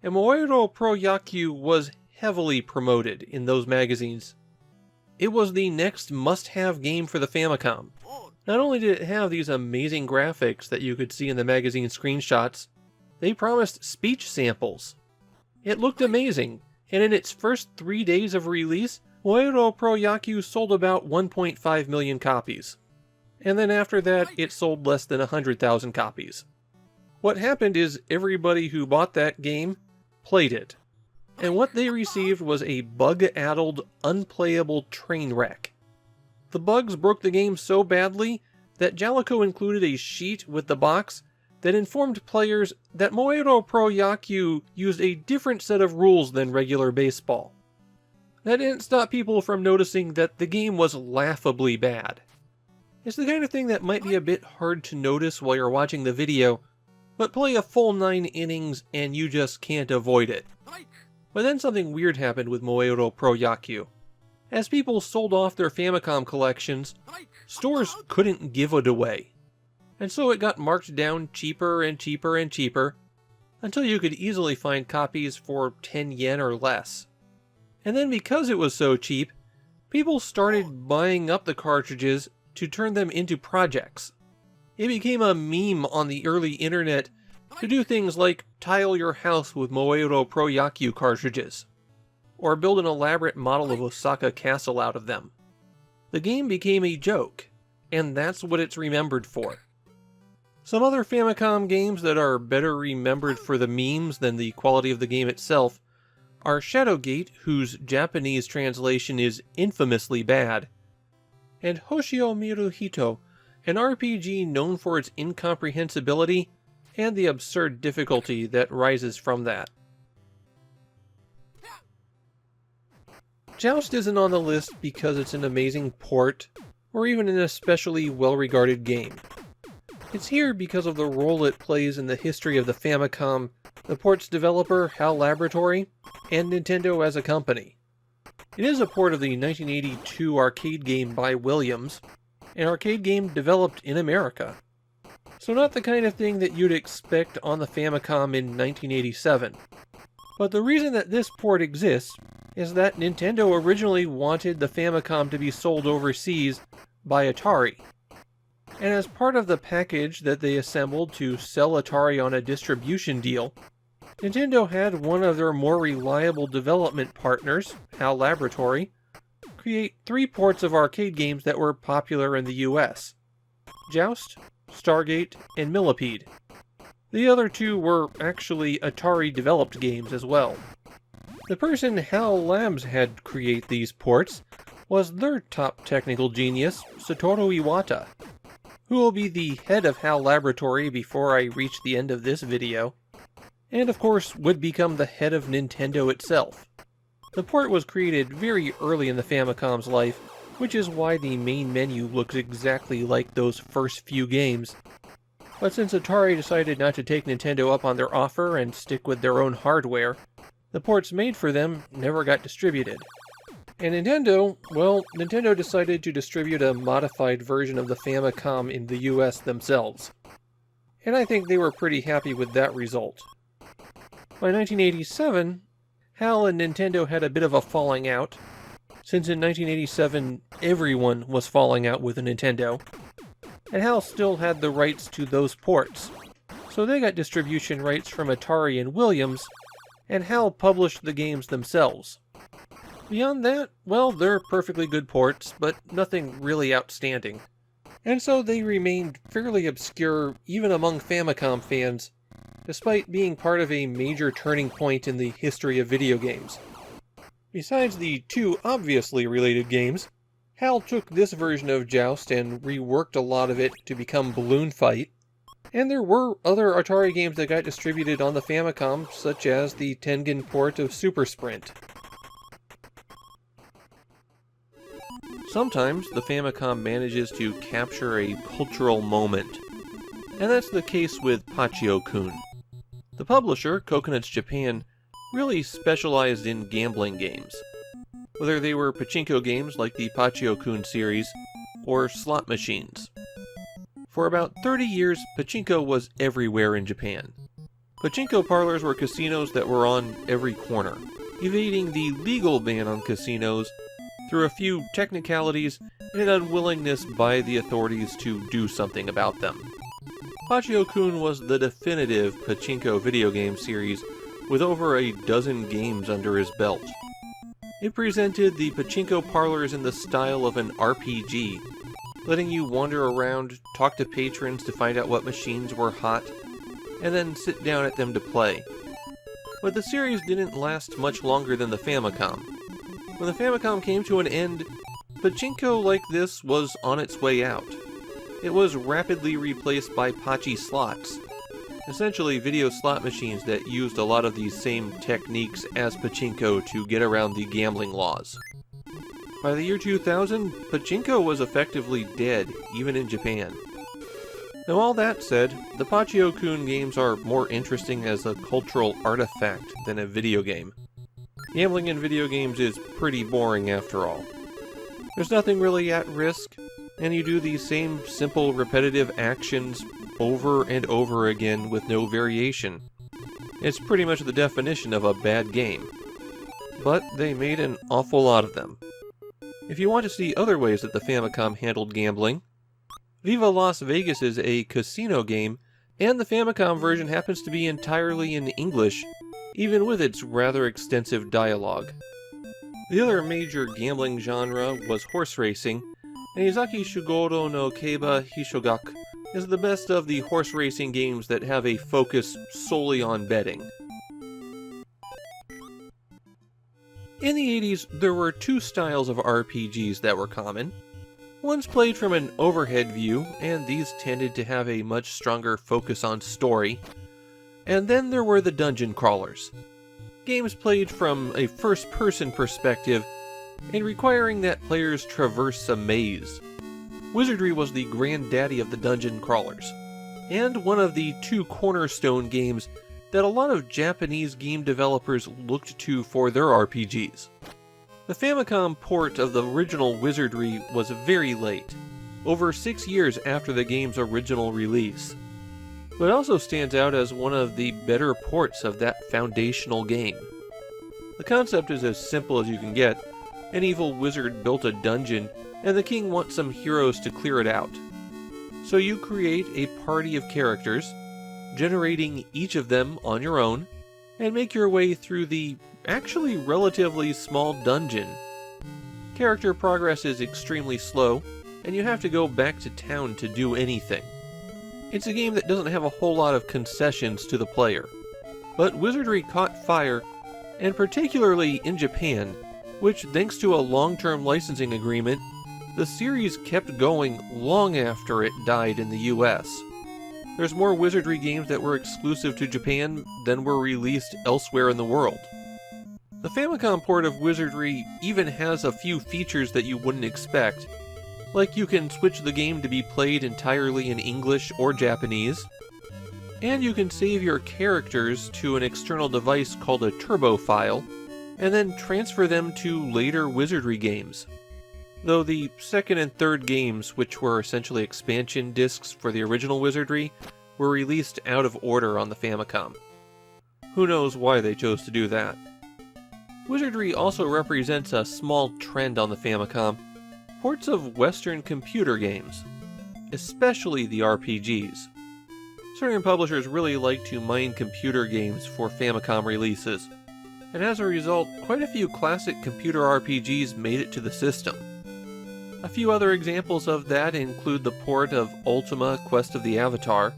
And Moeiro Pro Yaku was heavily promoted in those magazines. It was the next must-have game for the Famicom. Not only did it have these amazing graphics that you could see in the magazine screenshots, They promised speech samples. It looked amazing, and in its first 3 days of release, Moero Pro Yaku sold about 1.5 million copies. And then after that, it sold less than 100,000 copies. What happened is everybody who bought that game played it. And what they received was a bug-addled, unplayable train wreck. The bugs broke the game so badly that Jalico included a sheet with the box that informed players that Moero Pro Yaku used a different set of rules than regular baseball. That didn't stop people from noticing that the game was laughably bad. It's the kind of thing that might be a bit hard to notice while you're watching the video, but play a full 9 innings and you just can't avoid it. But then something weird happened with Moero Pro Yaku. As people sold off their Famicom collections, stores couldn't give it away. And so it got marked down cheaper and cheaper and cheaper, until you could easily find copies for 10 yen or less. And then because it was so cheap, people started buying up the cartridges to turn them into projects. It became a meme on the early internet to do things like tile your house with Moero Pro Yaku cartridges, or build an elaborate model of Osaka Castle out of them. The game became a joke, and that's what it's remembered for. Some other Famicom games that are better remembered for the memes than the quality of the game itself are Shadowgate, whose Japanese translation is infamously bad, and Hoshio Miruhito, an RPG known for its incomprehensibility and the absurd difficulty that rises from that. Joust isn't on the list because it's an amazing port, or even an especially well-regarded game. It's here because of the role it plays in the history of the Famicom, the port's developer, HAL Laboratory, and Nintendo as a company. It is a port of the 1982 arcade game by Williams, an arcade game developed in America. So not the kind of thing that you'd expect on the Famicom in 1987. But the reason that this port exists is that Nintendo originally wanted the Famicom to be sold overseas by Atari. And as part of the package that they assembled to sell Atari on a distribution deal, Nintendo had one of their more reliable development partners, HAL Laboratory, create 3 ports of arcade games that were popular in the US: Joust, Stargate, and Millipede. The other 2 were actually Atari-developed games as well. The person HAL Labs had create these ports was their top technical genius, Satoru Iwata, who will be the head of HAL Laboratory before I reach the end of this video, and of course would become the head of Nintendo itself. The port was created very early in the Famicom's life, which is why the main menu looks exactly like those first few games. But since Atari decided not to take Nintendo up on their offer and stick with their own hardware, the ports made for them never got distributed. And Nintendo decided to distribute a modified version of the Famicom in the US themselves. And I think they were pretty happy with that result. By 1987, HAL and Nintendo had a bit of a falling out, since in 1987 everyone was falling out with Nintendo, and HAL still had the rights to those ports, so they got distribution rights from Atari and Williams, and HAL published the games themselves. Beyond that, well, they're perfectly good ports, but nothing really outstanding. And so they remained fairly obscure even among Famicom fans, despite being part of a major turning point in the history of video games. Besides the 2 obviously related games, HAL took this version of Joust and reworked a lot of it to become Balloon Fight, and there were other Atari games that got distributed on the Famicom, such as the Tengen port of Super Sprint. Sometimes the Famicom manages to capture a cultural moment, and that's the case with Pachio-kun. The publisher, Coconuts Japan, really specialized in gambling games, whether they were pachinko games like the Pachio-kun series, or slot machines. For about 30 years, pachinko was everywhere in Japan. Pachinko parlors were casinos that were on every corner, evading the legal ban on casinos through a few technicalities and an unwillingness by the authorities to do something about them. Pachyo-kun was the definitive pachinko video game series with over a dozen games under his belt. It presented the pachinko parlors in the style of an RPG, letting you wander around, talk to patrons to find out what machines were hot, and then sit down at them to play. But the series didn't last much longer than the Famicom. When the Famicom came to an end, pachinko like this was on its way out. It was rapidly replaced by Pachi slots, essentially video slot machines that used a lot of these same techniques as pachinko to get around the gambling laws. By the year 2000, pachinko was effectively dead, even in Japan. Now all that said, the Pachyo-kun games are more interesting as a cultural artifact than a video game. Gambling in video games is pretty boring after all. There's nothing really at risk, and you do these same simple repetitive actions over and over again with no variation. It's pretty much the definition of a bad game. But they made an awful lot of them. If you want to see other ways that the Famicom handled gambling, Viva Las Vegas is a casino game, and the Famicom version happens to be entirely in English, even with its rather extensive dialogue. The other major gambling genre was horse racing, and Izaki Shugoro no Keiba Hishogaku is the best of the horse racing games that have a focus solely on betting. In the 80s, there were two styles of RPGs that were common. One's played from an overhead view, and these tended to have a much stronger focus on story. And then there were the dungeon crawlers. Games played from a first-person perspective, and requiring that players traverse a maze. Wizardry was the granddaddy of the dungeon crawlers, and one of the two cornerstone games that a lot of Japanese game developers looked to for their RPGs. The Famicom port of the original Wizardry was very late, over 6 years after the game's original release, but it also stands out as one of the better ports of that foundational game. The concept is as simple as you can get. An evil wizard built a dungeon, and the king wants some heroes to clear it out. So you create a party of characters, generating each of them on your own, and make your way through the actually relatively small dungeon. Character progress is extremely slow, and you have to go back to town to do anything. It's a game that doesn't have a whole lot of concessions to the player, but Wizardry caught fire, and particularly in Japan, which, thanks to a long-term licensing agreement, the series kept going long after it died in the US. There's more Wizardry games that were exclusive to Japan than were released elsewhere in the world. The Famicom port of Wizardry even has a few features that you wouldn't expect, like you can switch the game to be played entirely in English or Japanese, and you can save your characters to an external device called a turbo file, and then transfer them to later Wizardry games. Though the second and third games, which were essentially expansion discs for the original Wizardry, were released out of order on the Famicom. Who knows why they chose to do that. Wizardry also represents a small trend on the Famicom: ports of Western computer games, especially the RPGs. Certain publishers really like to mine computer games for Famicom releases, and as a result, quite a few classic computer RPGs made it to the system. A few other examples of that include the port of Ultima Quest of the Avatar,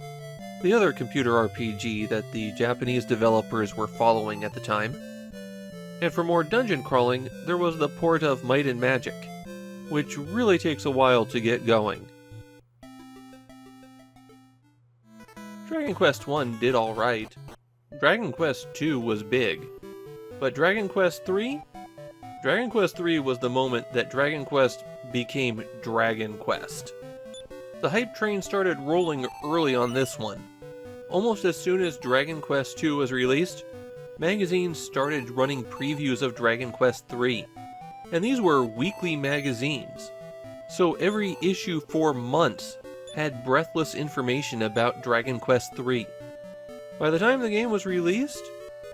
the other computer RPG that the Japanese developers were following at the time. And for more dungeon crawling, there was the port of Might and Magic, which really takes a while to get going. Dragon Quest I did alright. Dragon Quest II was big. But Dragon Quest III? Dragon Quest III was the moment that Dragon Quest became Dragon Quest. The hype train started rolling early on this one. Almost as soon as Dragon Quest II was released, magazines started running previews of Dragon Quest III, and these were weekly magazines, so every issue for months had breathless information about Dragon Quest III. By the time the game was released,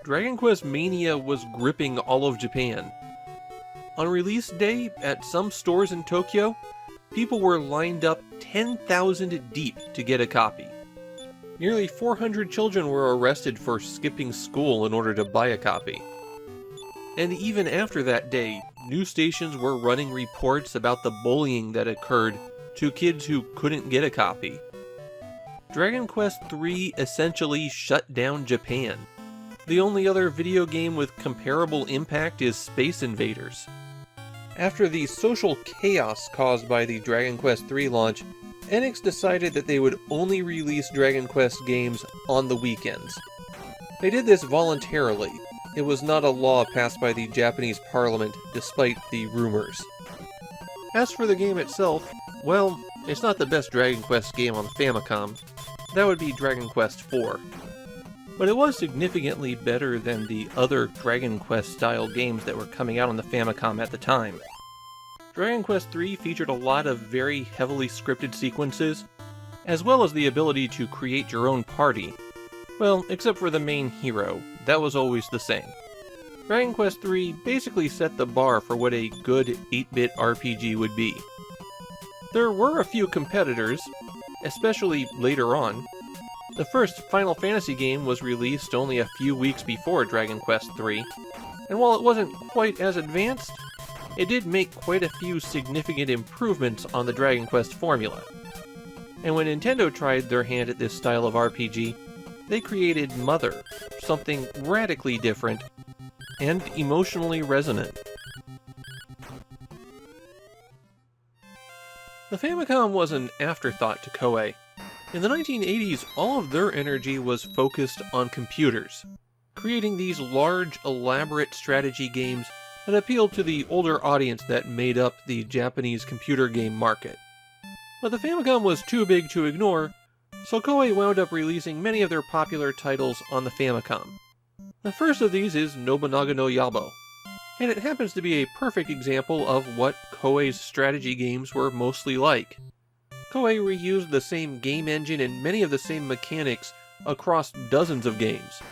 Dragon Quest Mania was gripping all of Japan. On release day, at some stores in Tokyo, people were lined up 10,000 deep to get a copy. Nearly 400 children were arrested for skipping school in order to buy a copy. And even after that day, news stations were running reports about the bullying that occurred to kids who couldn't get a copy. Dragon Quest III essentially shut down Japan. The only other video game with comparable impact is Space Invaders. After the social chaos caused by the Dragon Quest III launch, Enix decided that they would only release Dragon Quest games on the weekends. They did this voluntarily. It was not a law passed by the Japanese parliament, despite the rumors. As for the game itself, well, it's not the best Dragon Quest game on the Famicom. That would be Dragon Quest IV. But it was significantly better than the other Dragon Quest-style games that were coming out on the Famicom at the time. Dragon Quest III featured a lot of very heavily scripted sequences, as well as the ability to create your own party. Well, except for the main hero, that was always the same. Dragon Quest III basically set the bar for what a good 8-bit RPG would be. There were a few competitors, especially later on. The first Final Fantasy game was released only a few weeks before Dragon Quest III, and while it wasn't quite as advanced, it did make quite a few significant improvements on the Dragon Quest formula. And when Nintendo tried their hand at this style of RPG, they created Mother, something radically different and emotionally resonant. The Famicom was an afterthought to Koei. In the 1980s, all of their energy was focused on computers, creating these large, elaborate strategy games that appealed to the older audience that made up the Japanese computer game market. But the Famicom was too big to ignore, so Koei wound up releasing many of their popular titles on the Famicom. The first of these is Nobunaga no Yabo, and it happens to be a perfect example of what Koei's strategy games were mostly like. Koei reused the same game engine and many of the same mechanics across dozens of games.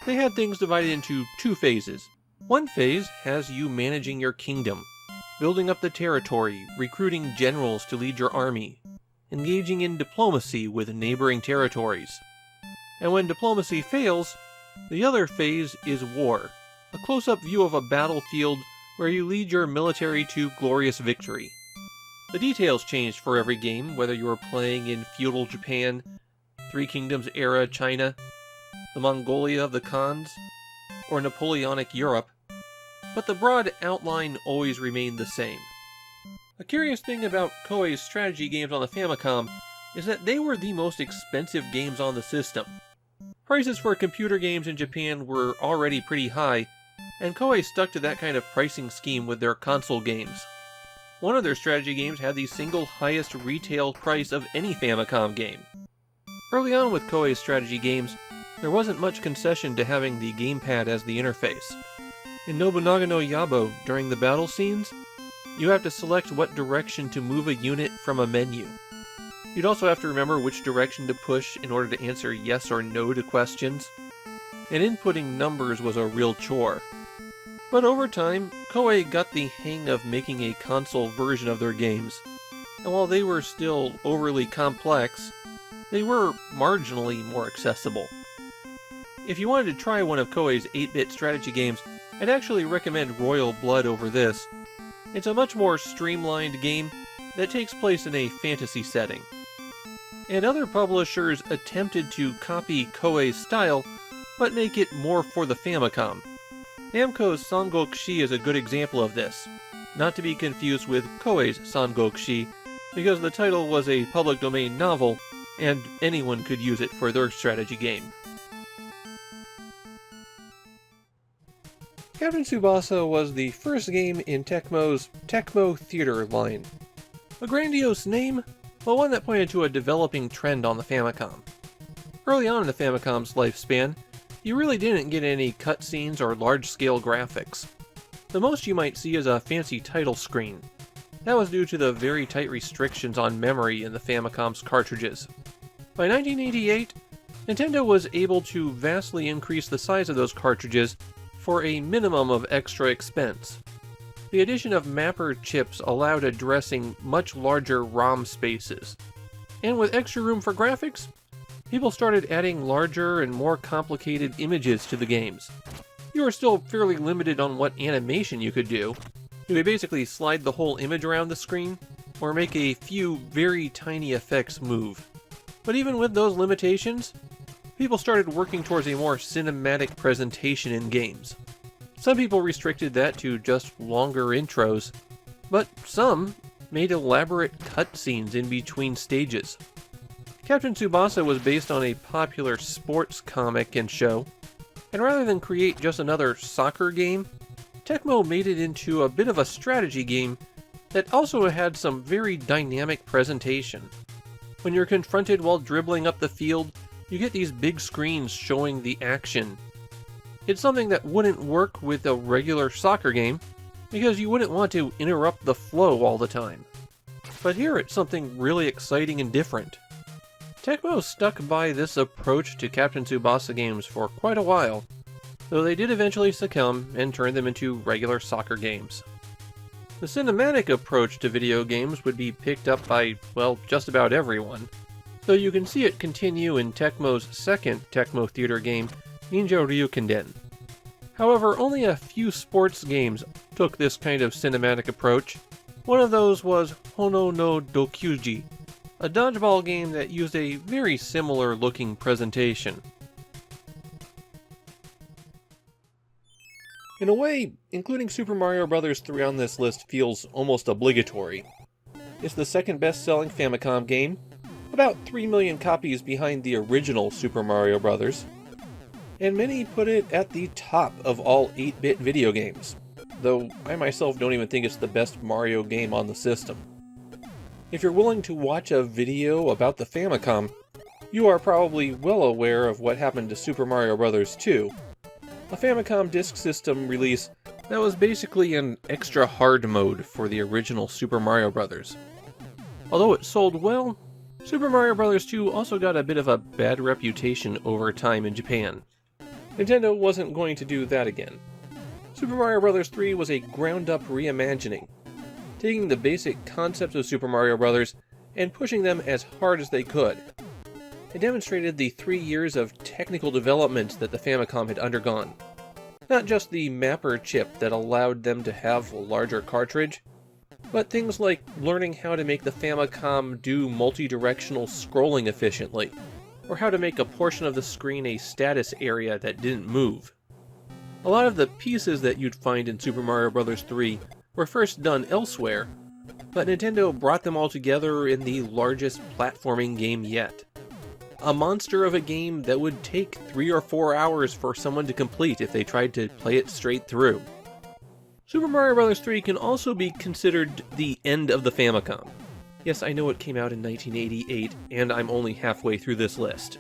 They had things divided into two phases. One phase has you managing your kingdom, building up the territory, recruiting generals to lead your army, engaging in diplomacy with neighboring territories. And when diplomacy fails, the other phase is war, a close-up view of a battlefield where you lead your military to glorious victory. The details changed for every game, whether you were playing in feudal Japan, Three Kingdoms era China, the Mongolia of the Khans, or Napoleonic Europe, but the broad outline always remained the same. A curious thing about Koei's strategy games on the Famicom is that they were the most expensive games on the system. Prices for computer games in Japan were already pretty high, and Koei stuck to that kind of pricing scheme with their console games. One of their strategy games had the single highest retail price of any Famicom game. Early on with Koei's strategy games, there wasn't much concession to having the gamepad as the interface. In Nobunaga no Yabo, during the battle scenes, you have to select what direction to move a unit from a menu. You'd also have to remember which direction to push in order to answer yes or no to questions, and inputting numbers was a real chore. But over time, Koei got the hang of making a console version of their games, and while they were still overly complex, they were marginally more accessible. If you wanted to try one of Koei's 8-bit strategy games, I'd actually recommend Royal Blood over this. It's a much more streamlined game that takes place in a fantasy setting. And other publishers attempted to copy Koei's style, but make it more for the Famicom. Namco's Sangokshi is a good example of this, not to be confused with Koei's Sangokshi, because the title was a public domain novel, and anyone could use it for their strategy game. Captain Tsubasa was the first game in Tecmo's Tecmo Theater line. A grandiose name, but one that pointed to a developing trend on the Famicom. Early on in the Famicom's lifespan, you really didn't get any cutscenes or large-scale graphics. The most you might see is a fancy title screen. That was due to the very tight restrictions on memory in the Famicom's cartridges. By 1988, Nintendo was able to vastly increase the size of those cartridges for a minimum of extra expense. The addition of mapper chips allowed addressing much larger ROM spaces. And with extra room for graphics, people started adding larger and more complicated images to the games. You were still fairly limited on what animation you could do. You could basically slide the whole image around the screen, or make a few very tiny effects move. But even with those limitations, people started working towards a more cinematic presentation in games. Some people restricted that to just longer intros, but some made elaborate cutscenes in between stages. Captain Tsubasa was based on a popular sports comic and show, and rather than create just another soccer game, Tecmo made it into a bit of a strategy game that also had some very dynamic presentation. When you're confronted while dribbling up the field, you get these big screens showing the action. It's something that wouldn't work with a regular soccer game, because you wouldn't want to interrupt the flow all the time. But here it's something really exciting and different. Tecmo stuck by this approach to Captain Tsubasa games for quite a while, though they did eventually succumb and turn them into regular soccer games. The cinematic approach to video games would be picked up by, well, just about everyone, though you can see it continue in Tecmo's second Tecmo Theater game, Ninja Ryukenden. However, only a few sports games took this kind of cinematic approach. One of those was Hono no Dokuji, a dodgeball game that used a very similar looking presentation. In a way, including Super Mario Bros. 3 on this list feels almost obligatory. It's the second best-selling Famicom game, about 3 million copies behind the original Super Mario Bros., and many put it at the top of all 8-bit video games, though I myself don't even think it's the best Mario game on the system. If you're willing to watch a video about the Famicom, you are probably well aware of what happened to Super Mario Bros. 2, a Famicom Disk System release that was basically an extra hard mode for the original Super Mario Bros. Although it sold well, Super Mario Bros. 2 also got a bit of a bad reputation over time in Japan. Nintendo wasn't going to do that again. Super Mario Bros. 3 was a ground-up reimagining, taking the basic concepts of Super Mario Bros. And pushing them as hard as they could. It demonstrated the 3 years of technical development that the Famicom had undergone. Not just the mapper chip that allowed them to have a larger cartridge, but things like learning how to make the Famicom do multi-directional scrolling efficiently, or how to make a portion of the screen a status area that didn't move. A lot of the pieces that you'd find in Super Mario Bros. 3 were first done elsewhere, but Nintendo brought them all together in the largest platforming game yet. A monster of a game that would take 3 or 4 hours for someone to complete if they tried to play it straight through. Super Mario Bros. 3 can also be considered the end of the Famicom. Yes, I know it came out in 1988, and I'm only halfway through this list.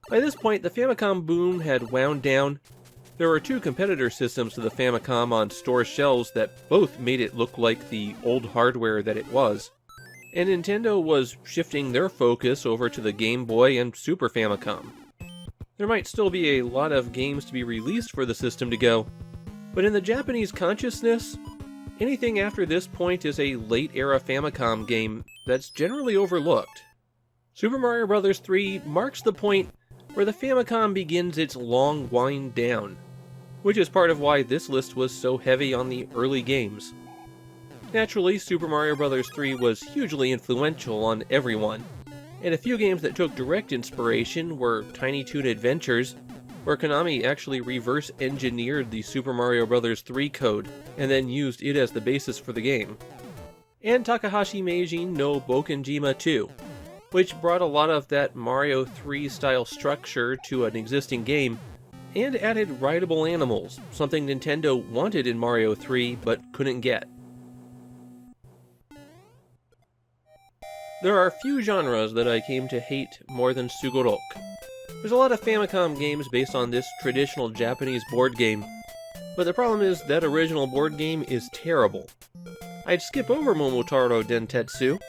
By this point, the Famicom boom had wound down. There were 2 competitor systems to the Famicom on store shelves that both made it look like the old hardware that it was. And Nintendo was shifting their focus over to the Game Boy and Super Famicom. There might still be a lot of games to be released for the system to go, but in the Japanese consciousness, anything after this point is a late-era Famicom game that's generally overlooked. Super Mario Bros. 3 marks the point where the Famicom begins its long wind down, which is part of why this list was so heavy on the early games. Naturally, Super Mario Bros. 3 was hugely influential on everyone, and a few games that took direct inspiration were Tiny Toon Adventures, where Konami actually reverse-engineered the Super Mario Bros. 3 code and then used it as the basis for the game, and Takahashi Meijin no Bokenjima 2, which brought a lot of that Mario 3 style structure to an existing game and added rideable animals, something Nintendo wanted in Mario 3 but couldn't get. There are few genres that I came to hate more than Sugorok. There's a lot of Famicom games based on this traditional Japanese board game, but the problem is that original board game is terrible. I'd skip over Momotaro Dentetsu,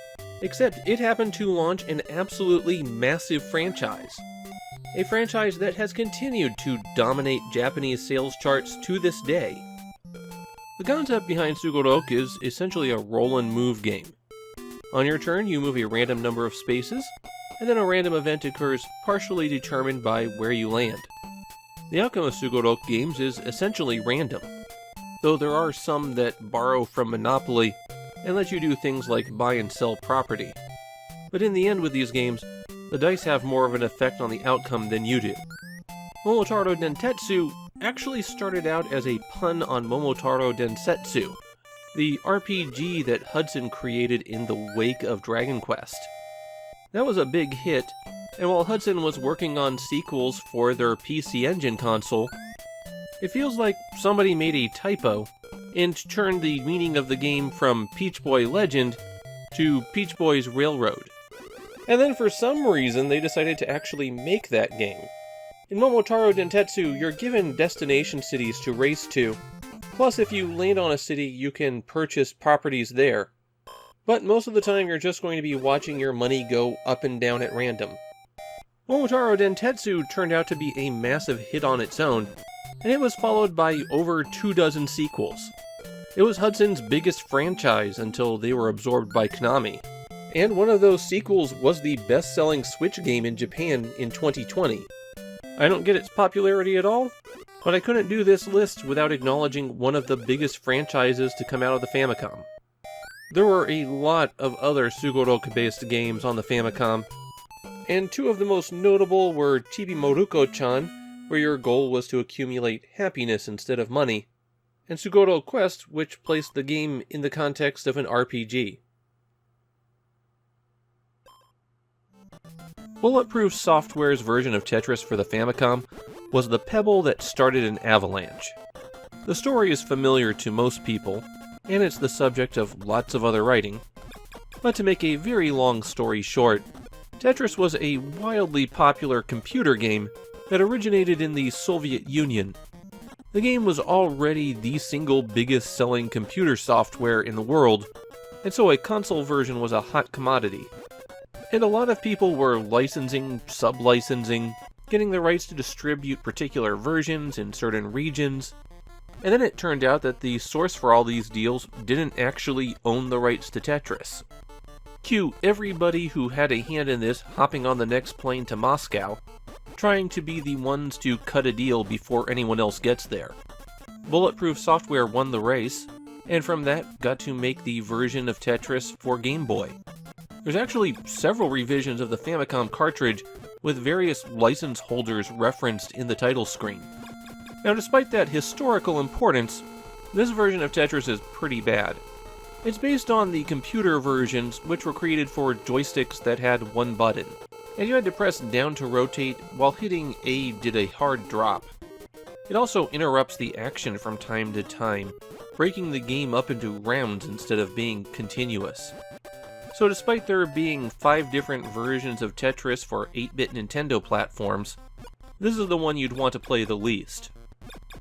except it happened to launch an absolutely massive franchise. A franchise that has continued to dominate Japanese sales charts to this day. The concept behind Sugorok is essentially a roll and move game. On your turn, you move a random number of spaces, and then a random event occurs partially determined by where you land. The outcome of Sugorok games is essentially random, though there are some that borrow from Monopoly and let you do things like buy and sell property. But in the end with these games, the dice have more of an effect on the outcome than you do. Momotaro Dentetsu actually started out as a pun on Momotaro Densetsu, the RPG that Hudson created in the wake of Dragon Quest. That was a big hit, and while Hudson was working on sequels for their PC Engine console, it feels like somebody made a typo and turned the meaning of the game from Peach Boy Legend to Peach Boy's Railroad. And then for some reason they decided to actually make that game. In Momotaro Dentetsu, you're given destination cities to race to, plus if you land on a city you can purchase properties there. But most of the time you're just going to be watching your money go up and down at random. Momotaro Dentetsu turned out to be a massive hit on its own, and it was followed by over 24 sequels. It was Hudson's biggest franchise until they were absorbed by Konami. And one of those sequels was the best-selling Switch game in Japan in 2020. I don't get its popularity at all, but I couldn't do this list without acknowledging one of the biggest franchises to come out of the Famicom. There were a lot of other Sugorok-based games on the Famicom, and two of the most notable were Chibi Moruko-chan, where your goal was to accumulate happiness instead of money, and Sugoro Quest, which placed the game in the context of an RPG. Bulletproof Software's version of Tetris for the Famicom was the pebble that started an avalanche. The story is familiar to most people, and it's the subject of lots of other writing. But to make a very long story short, Tetris was a wildly popular computer game that originated in the Soviet Union. The game was already the single biggest selling computer software in the world, and so a console version was a hot commodity. And a lot of people were licensing, sub-licensing, getting the rights to distribute particular versions in certain regions, and then it turned out that the source for all these deals didn't actually own the rights to Tetris. Cue everybody who had a hand in this hopping on the next plane to Moscow, trying to be the ones to cut a deal before anyone else gets there. Bulletproof Software won the race, and from that got to make the version of Tetris for Game Boy. There's actually several revisions of the Famicom cartridge with various license holders referenced in the title screen. Now, despite that historical importance, this version of Tetris is pretty bad. It's based on the computer versions, which were created for joysticks that had one button, and you had to press down to rotate while hitting A did a hard drop. It also interrupts the action from time to time, breaking the game up into rounds instead of being continuous. So despite there being 5 different versions of Tetris for 8-bit Nintendo platforms, this is the one you'd want to play the least.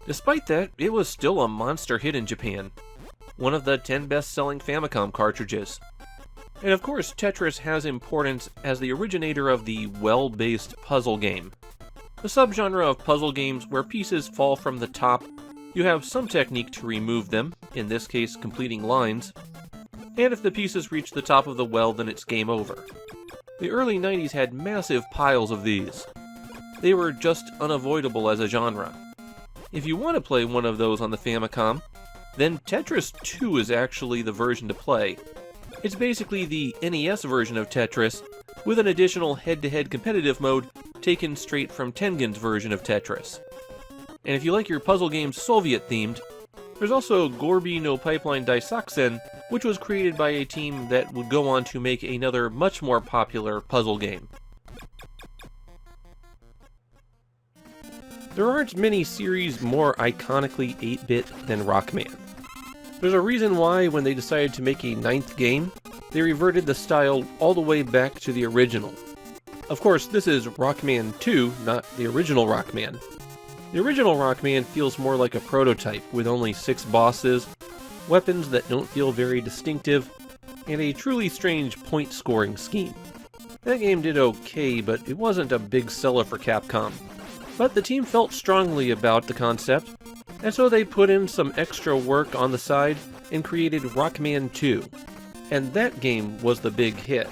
Despite that, it was still a monster hit in Japan, one of the 10 best-selling Famicom cartridges. And of course, Tetris has importance as the originator of the well-based puzzle game. A subgenre of puzzle games where pieces fall from the top, you have some technique to remove them, in this case completing lines, and if the pieces reach the top of the well, then it's game over. The early 90s had massive piles of these. They were just unavoidable as a genre. If you want to play one of those on the Famicom, then Tetris 2 is actually the version to play. It's basically the NES version of Tetris, with an additional head-to-head competitive mode taken straight from Tengen's version of Tetris. And if you like your puzzle games Soviet-themed, there's also Gorby no Pipeline Daisaksen, which was created by a team that would go on to make another much more popular puzzle game. There aren't many series more iconically 8-bit than Rockman. There's a reason why, when they decided to make a 9th game, they reverted the style all the way back to the original. Of course, this is Rockman 2, not the original Rockman. The original Rockman feels more like a prototype, with only 6 bosses, weapons that don't feel very distinctive, and a truly strange point-scoring scheme. That game did okay, but it wasn't a big seller for Capcom. But the team felt strongly about the concept, and so they put in some extra work on the side and created Rockman 2. And that game was the big hit.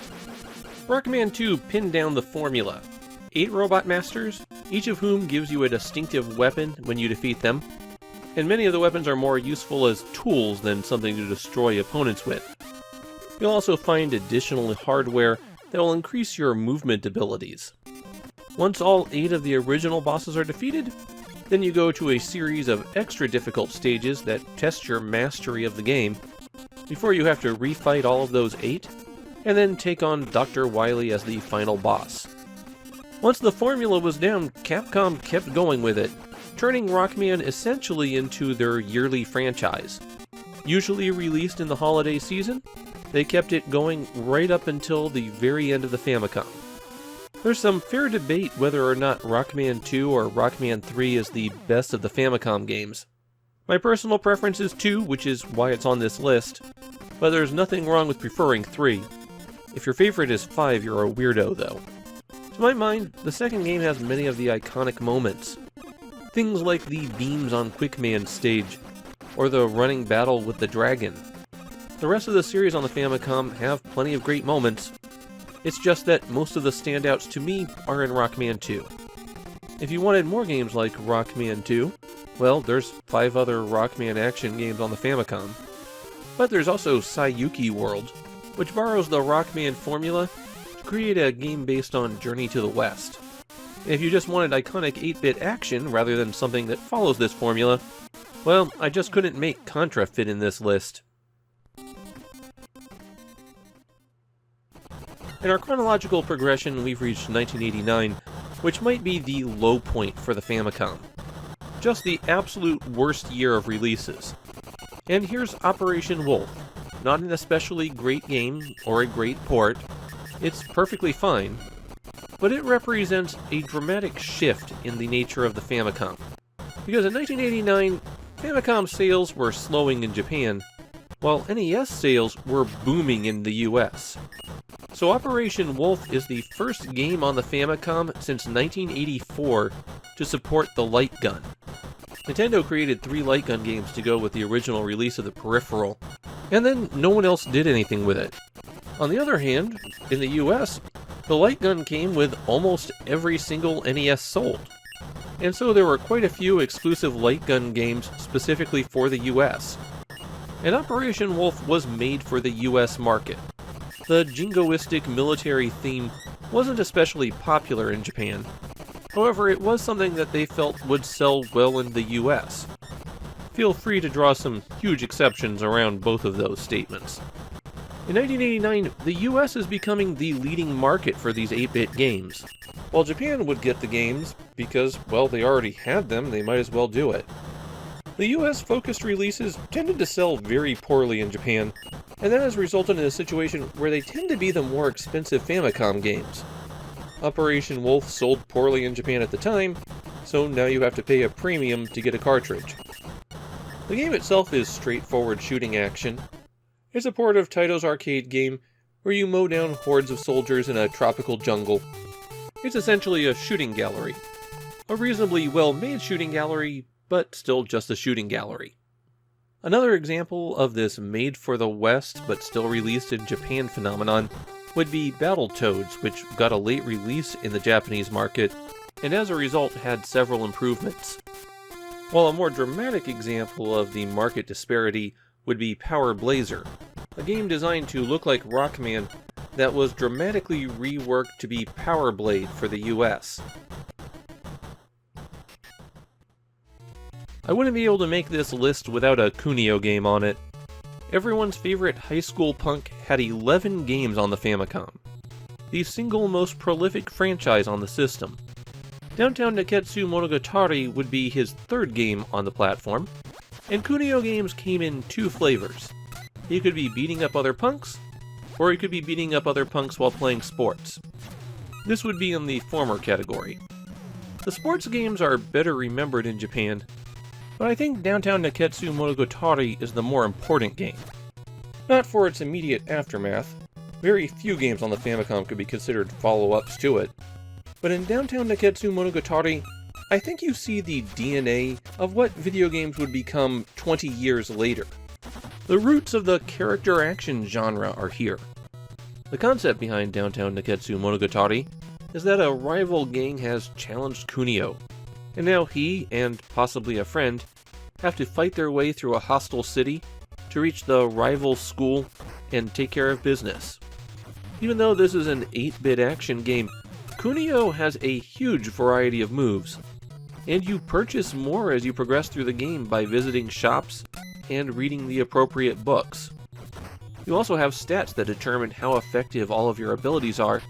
Rockman 2 pinned down the formula. 8 robot masters, each of whom gives you a distinctive weapon when you defeat them, and many of the weapons are more useful as tools than something to destroy opponents with. You'll also find additional hardware that will increase your movement abilities. Once all 8 of the original bosses are defeated, then you go to a series of extra difficult stages that test your mastery of the game, before you have to refight all of those 8, and then take on Dr. Wily as the final boss. Once the formula was down, Capcom kept going with it, turning Rockman essentially into their yearly franchise. Usually released in the holiday season, they kept it going right up until the very end of the Famicom. There's some fair debate whether or not Rockman 2 or Rockman 3 is the best of the Famicom games. My personal preference is 2, which is why it's on this list, but there's nothing wrong with preferring 3. If your favorite is 5, you're a weirdo, though. To my mind, the second game has many of the iconic moments. Things like the beams on Quickman's stage, or the running battle with the dragon. The rest of the series on the Famicom have plenty of great moments. It's just that most of the standouts to me are in Rockman 2. If you wanted more games like Rockman 2, well, there's 5 other Rockman action games on the Famicom. But there's also Saiyuki World, which borrows the Rockman formula to create a game based on Journey to the West. If you just wanted iconic 8-bit action rather than something that follows this formula, well, I just couldn't make Contra fit in this list. In our chronological progression, we've reached 1989, which might be the low point for the Famicom. Just the absolute worst year of releases. And here's Operation Wolf. Not an especially great game, or a great port. It's perfectly fine, but it represents a dramatic shift in the nature of the Famicom. Because in 1989, Famicom sales were slowing in Japan, while NES sales were booming in the US. So Operation Wolf is the first game on the Famicom since 1984 to support the light gun. Nintendo created 3 light gun games to go with the original release of the peripheral, and then no one else did anything with it. On the other hand, in the US, the light gun came with almost every single NES sold. And so there were quite a few exclusive light gun games specifically for the US. And Operation Wolf was made for the US market. The jingoistic military theme wasn't especially popular in Japan. However, it was something that they felt would sell well in the US. Feel free to draw some huge exceptions around both of those statements. In 1989, the US is becoming the leading market for these 8-bit games. While Japan would get the games, because, well, they already had them, they might as well do it. The US-focused releases tended to sell very poorly in Japan, and that has resulted in a situation where they tend to be the more expensive Famicom games. Operation Wolf sold poorly in Japan at the time, so now you have to pay a premium to get a cartridge. The game itself is straightforward shooting action. It's a port of Taito's arcade game, where you mow down hordes of soldiers in a tropical jungle. It's essentially a shooting gallery. A reasonably well-made shooting gallery, but still just a shooting gallery. Another example of this made-for-the-West but still released in Japan phenomenon would be Battletoads, which got a late release in the Japanese market, and as a result had several improvements. While a more dramatic example of the market disparity would be Power Blazer, a game designed to look like Rockman that was dramatically reworked to be Power Blade for the US. I wouldn't be able to make this list without a Kunio game on it. Everyone's favorite high school punk had 11 games on the Famicom, the single most prolific franchise on the system. Downtown Neketsu Monogatari would be his 3rd game on the platform, and Kunio games came in 2 flavors. He could be beating up other punks, or he could be beating up other punks while playing sports. This would be in the former category. The sports games are better remembered in Japan, but I think Downtown Neketsu Monogatari is the more important game. Not for its immediate aftermath. Very few games on the Famicom could be considered follow-ups to it. But in Downtown Neketsu Monogatari, I think you see the DNA of what video games would become 20 years later. The roots of the character action genre are here. The concept behind Downtown Neketsu Monogatari is that a rival gang has challenged Kunio, and now he, and possibly a friend, have to fight their way through a hostile city to reach the rival school and take care of business. Even though this is an 8-bit action game, Kunio has a huge variety of moves, and you purchase more as you progress through the game by visiting shops and reading the appropriate books. You also have stats that determine how effective all of your abilities are,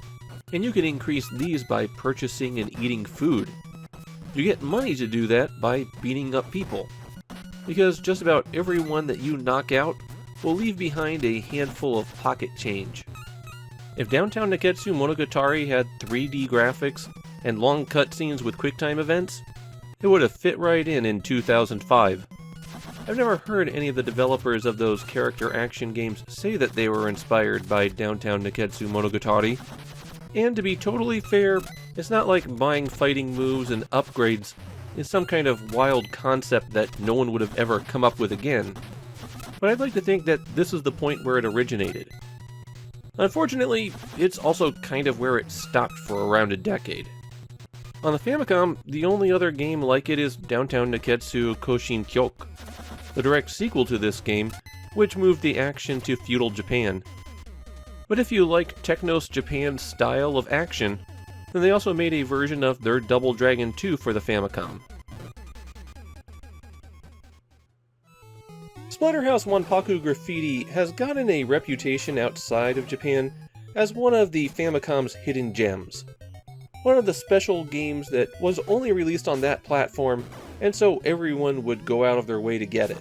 and you can increase these by purchasing and eating food. You get money to do that by beating up people, because just about everyone that you knock out will leave behind a handful of pocket change. If Downtown Neketsu Monogatari had 3D graphics and long cutscenes with QuickTime events, it would have fit right in 2005. I've never heard any of the developers of those character action games say that they were inspired by Downtown Neketsu Monogatari. And to be totally fair, it's not like buying fighting moves and upgrades is some kind of wild concept that no one would have ever come up with again. But I'd like to think that this is the point where it originated. Unfortunately, it's also kind of where it stopped for around a decade. On the Famicom, the only other game like it is Downtown Neketsu Koshin Kyoku, the direct sequel to this game, which moved the action to feudal Japan. But if you like Technos Japan's style of action, then they also made a version of their Double Dragon 2 for the Famicom. Splatterhouse Wanpaku Graffiti has gotten a reputation outside of Japan as one of the Famicom's hidden gems. One of the special games that was only released on that platform, and so everyone would go out of their way to get it.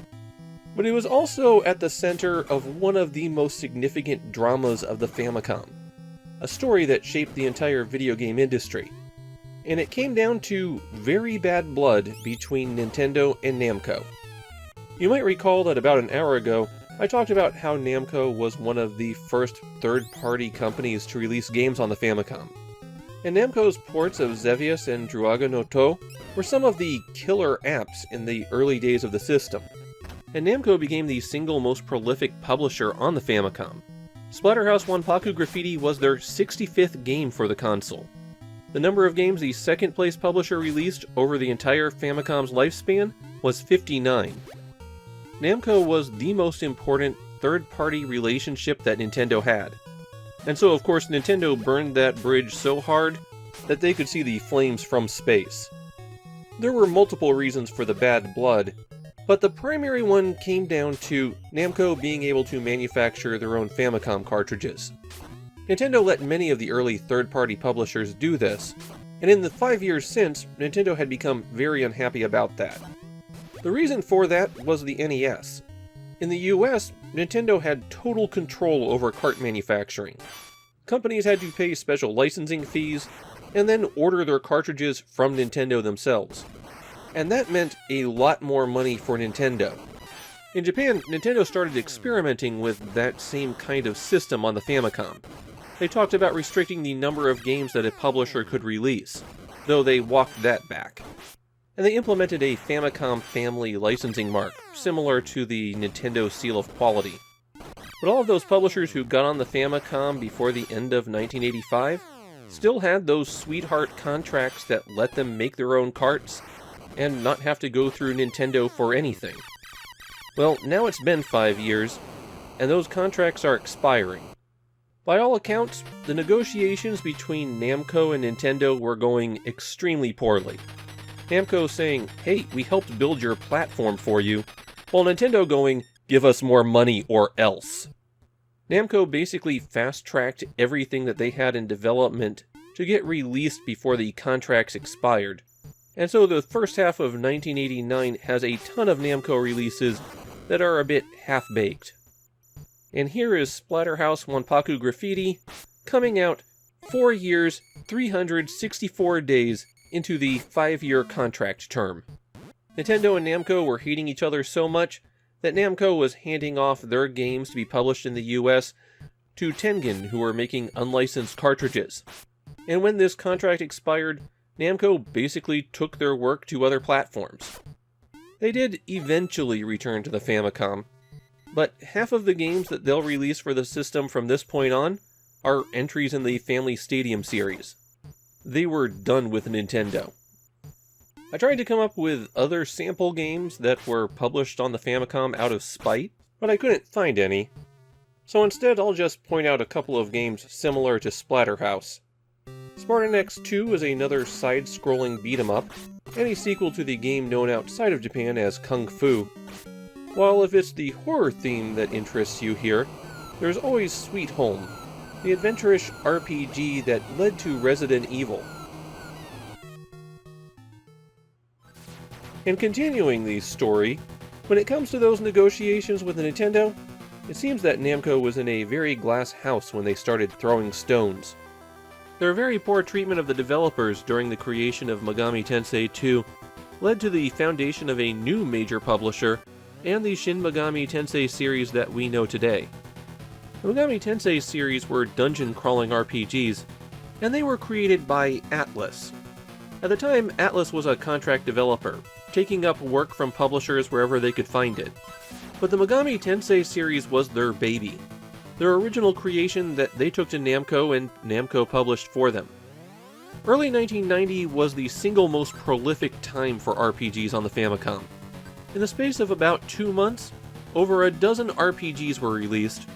But it was also at the center of one of the most significant dramas of the Famicom, a story that shaped the entire video game industry. And it came down to very bad blood between Nintendo and Namco. You might recall that about an hour ago, I talked about how Namco was one of the first third-party companies to release games on the Famicom. And Namco's ports of Xevious and Druaga no To were some of the killer apps in the early days of the system. And Namco became the single most prolific publisher on the Famicom. Splatterhouse Wanpaku Graffiti was their 65th game for the console. The number of games the second-place publisher released over the entire Famicom's lifespan was 59. Namco was the most important third-party relationship that Nintendo had. And so, of course, Nintendo burned that bridge so hard that they could see the flames from space. There were multiple reasons for the bad blood, but the primary one came down to Namco being able to manufacture their own Famicom cartridges. Nintendo let many of the early third-party publishers do this, and in the 5 years since, Nintendo had become very unhappy about that. The reason for that was the NES. In the US, Nintendo had total control over cart manufacturing. Companies had to pay special licensing fees, and then order their cartridges from Nintendo themselves. And that meant a lot more money for Nintendo. In Japan, Nintendo started experimenting with that same kind of system on the Famicom. They talked about restricting the number of games that a publisher could release, though they walked that back. And they implemented a Famicom Family licensing mark, similar to the Nintendo Seal of Quality. But all of those publishers who got on the Famicom before the end of 1985 still had those sweetheart contracts that let them make their own carts and not have to go through Nintendo for anything. Well, now it's been 5 years, and those contracts are expiring. By all accounts, the negotiations between Namco and Nintendo were going extremely poorly. Namco saying, "Hey, we helped build your platform for you," while Nintendo going, "Give us more money or else." Namco basically fast-tracked everything that they had in development to get released before the contracts expired. And so the first half of 1989 has a ton of Namco releases that are a bit half-baked. And here is Splatterhouse Wanpaku Graffiti, coming out 4 years, 364 days into the 5-year contract term. Nintendo and Namco were hating each other so much that Namco was handing off their games to be published in the US to Tengen, who were making unlicensed cartridges. And when this contract expired, Namco basically took their work to other platforms. They did eventually return to the Famicom, but half of the games that they'll release for the system from this point on are entries in the Family Stadium series. They were done with Nintendo. I tried to come up with other sample games that were published on the Famicom out of spite, but I couldn't find any. So instead, I'll just point out a couple of games similar to Splatterhouse. Spartan X2 is another side-scrolling beat-em-up, and a sequel to the game known outside of Japan as Kung Fu. While if it's the horror theme that interests you here, there's always Sweet Home, the adventurous RPG that led to Resident Evil. And continuing the story, when it comes to those negotiations with Nintendo, it seems that Namco was in a very glass house when they started throwing stones. Their very poor treatment of the developers during the creation of Megami Tensei 2 led to the foundation of a new major publisher and the Shin Megami Tensei series that we know today. The Megami Tensei series were dungeon-crawling RPGs, and they were created by Atlus. At the time, Atlus was a contract developer, taking up work from publishers wherever they could find it. But the Megami Tensei series was their baby, their original creation that they took to Namco and Namco published for them. Early 1990 was the single most prolific time for RPGs on the Famicom. In the space of about 2 months, over a dozen RPGs were released,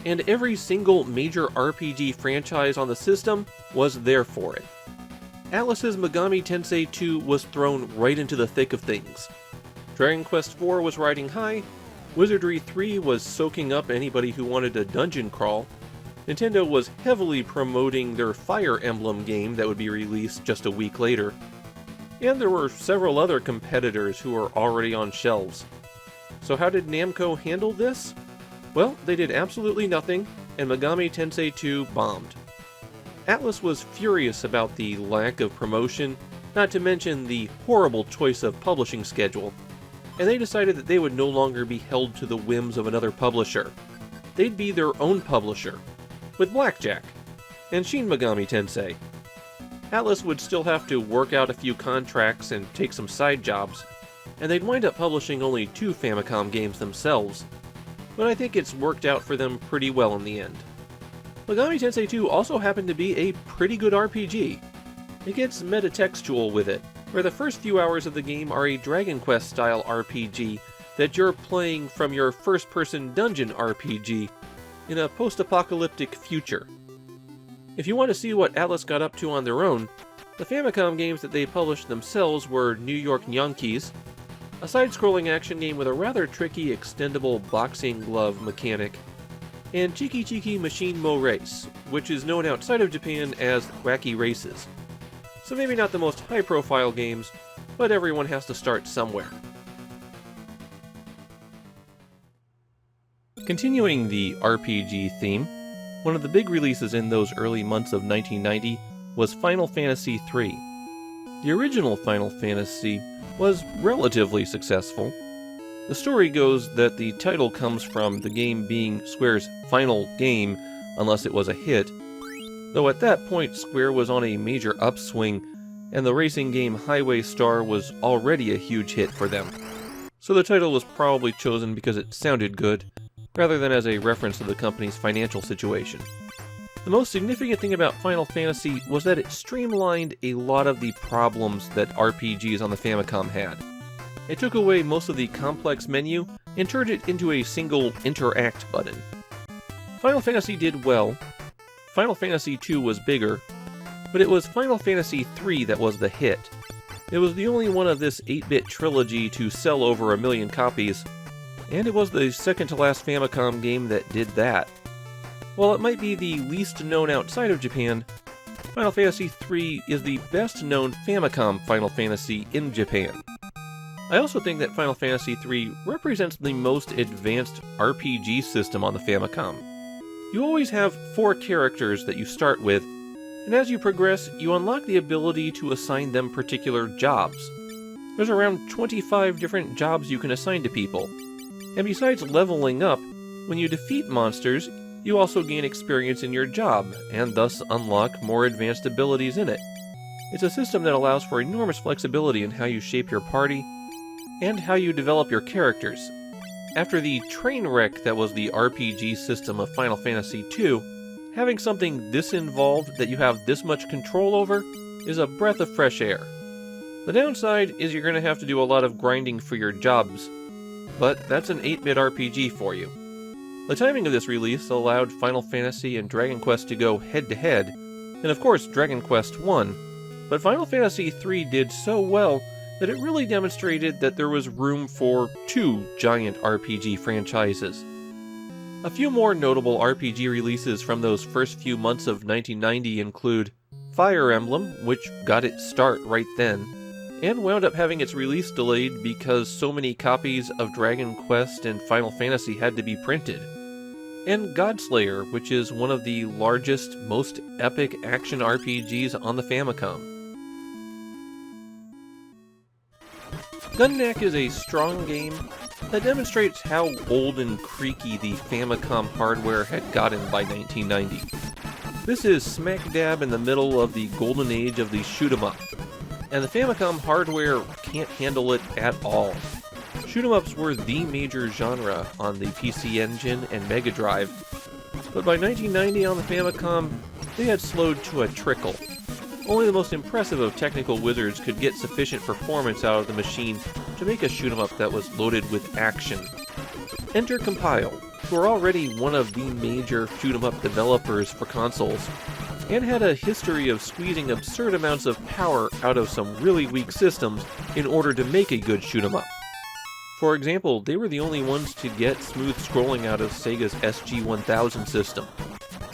and every single major RPG franchise on the system was there for it. Atlus's Megami Tensei 2 was thrown right into the thick of things. Dragon Quest IV was riding high, Wizardry 3 was soaking up anybody who wanted a dungeon crawl, Nintendo was heavily promoting their Fire Emblem game that would be released just a week later, and there were several other competitors who were already on shelves. So how did Namco handle this? Well, they did absolutely nothing, and Megami Tensei 2 bombed. Atlus was furious about the lack of promotion, not to mention the horrible choice of publishing schedule, and they decided that they would no longer be held to the whims of another publisher. They'd be their own publisher, with Blackjack, and Shin Megami Tensei. Atlus would still have to work out a few contracts and take some side jobs, and they'd wind up publishing only 2 Famicom games themselves, but I think it's worked out for them pretty well in the end. Megami Tensei 2 also happened to be a pretty good RPG. It gets metatextual with it, where the first few hours of the game are a Dragon Quest style RPG that you're playing from your first-person dungeon RPG in a post-apocalyptic future. If you want to see what Atlus got up to on their own, the Famicom games that they published themselves were New York Yankees, a side-scrolling action game with a rather tricky extendable boxing glove mechanic, and Chiki Chiki Machine Mo Race, which is known outside of Japan as Wacky Races. So maybe not the most high-profile games, but everyone has to start somewhere. Continuing the RPG theme, one of the big releases in those early months of 1990 was Final Fantasy III. The original Final Fantasy was relatively successful. The story goes that the title comes from the game being Square's final game, unless it was a hit, though at that point Square was on a major upswing, and the racing game Highway Star was already a huge hit for them. So the title was probably chosen because it sounded good, rather than as a reference to the company's financial situation. The most significant thing about Final Fantasy was that it streamlined a lot of the problems that RPGs on the Famicom had. It took away most of the complex menu and turned it into a single interact button. Final Fantasy did well. Final Fantasy II was bigger, but it was Final Fantasy III that was the hit. It was the only one of this 8-bit trilogy to sell over 1 million copies, and it was the second-to-last Famicom game that did that. While it might be the least known outside of Japan, Final Fantasy III is the best-known Famicom Final Fantasy in Japan. I also think that Final Fantasy III represents the most advanced RPG system on the Famicom. You always have 4 characters that you start with, and as you progress, you unlock the ability to assign them particular jobs. There's around 25 different jobs you can assign to people. And besides leveling up, when you defeat monsters, you also gain experience in your job, and thus unlock more advanced abilities in it. It's a system that allows for enormous flexibility in how you shape your party, and how you develop your characters. After the train wreck that was the RPG system of Final Fantasy II Having something this involved that you have this much control over is a breath of fresh air. The downside is you're going to have to do a lot of grinding for your jobs, but that's an 8-bit RPG for you. The timing of this release allowed Final Fantasy and Dragon Quest to go head-to-head, and of course Dragon Quest won, but Final Fantasy III did so well that it really demonstrated that there was room for 2 giant RPG franchises. A few more notable RPG releases from those first few months of 1990 include Fire Emblem, which got its start right then, and wound up having its release delayed because so many copies of Dragon Quest and Final Fantasy had to be printed. And Godslayer, which is one of the largest, most epic action RPGs on the Famicom. Gunnak is a strong game that demonstrates how old and creaky the Famicom hardware had gotten by 1990. This is smack dab in the middle of the golden age of the shoot-'em-up, and the Famicom hardware can't handle it at all. Shoot-'em-ups were the major genre on the PC Engine and Mega Drive, but by 1990 on the Famicom, they had slowed to a trickle. Only the most impressive of technical wizards could get sufficient performance out of the machine to make a shoot-'em-up that was loaded with action. Enter Compile, who are already one of the major shoot-'em-up developers for consoles, and had a history of squeezing absurd amounts of power out of some really weak systems in order to make a good shoot-'em-up. For example, they were the only ones to get smooth scrolling out of Sega's SG-1000 system.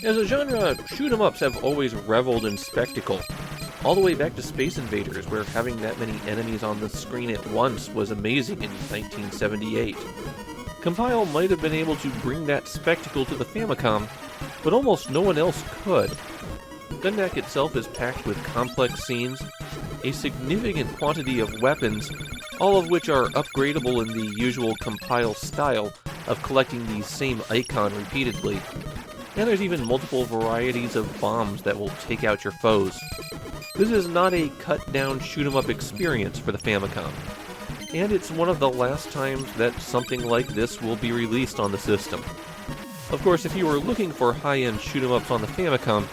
As a genre, shoot-'em-ups have always reveled in spectacle, all the way back to Space Invaders, where having that many enemies on the screen at once was amazing in 1978. Compile might have been able to bring that spectacle to the Famicom, but almost no one else could. Gunnak itself is packed with complex scenes, a significant quantity of weapons, all of which are upgradable in the usual Compile style of collecting the same icon repeatedly, and there's even multiple varieties of bombs that will take out your foes. This is not a cut-down shoot-'em-up experience for the Famicom, and it's one of the last times that something like this will be released on the system. Of course, if you were looking for high-end shoot-'em-ups on the Famicom,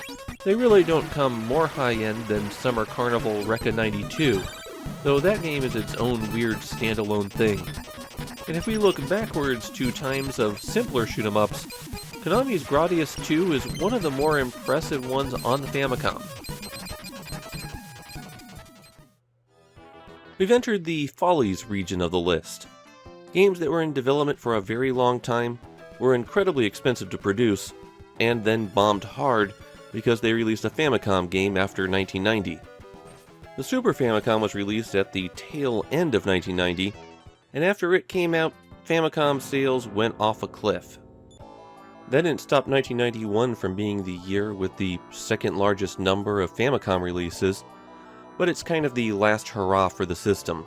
they really don't come more high-end than Summer Carnival Rekka 92, though that game is its own weird standalone thing. And if we look backwards to times of simpler shoot-'em-ups, Konami's Gradius 2 is one of the more impressive ones on the Famicom. We've entered the Follies region of the list. Games that were in development for a very long time, were incredibly expensive to produce, and then bombed hard because they released a Famicom game after 1990. The Super Famicom was released at the tail end of 1990, and after it came out, Famicom sales went off a cliff. That didn't stop 1991 from being the year with the second largest number of Famicom releases, but it's kind of the last hurrah for the system.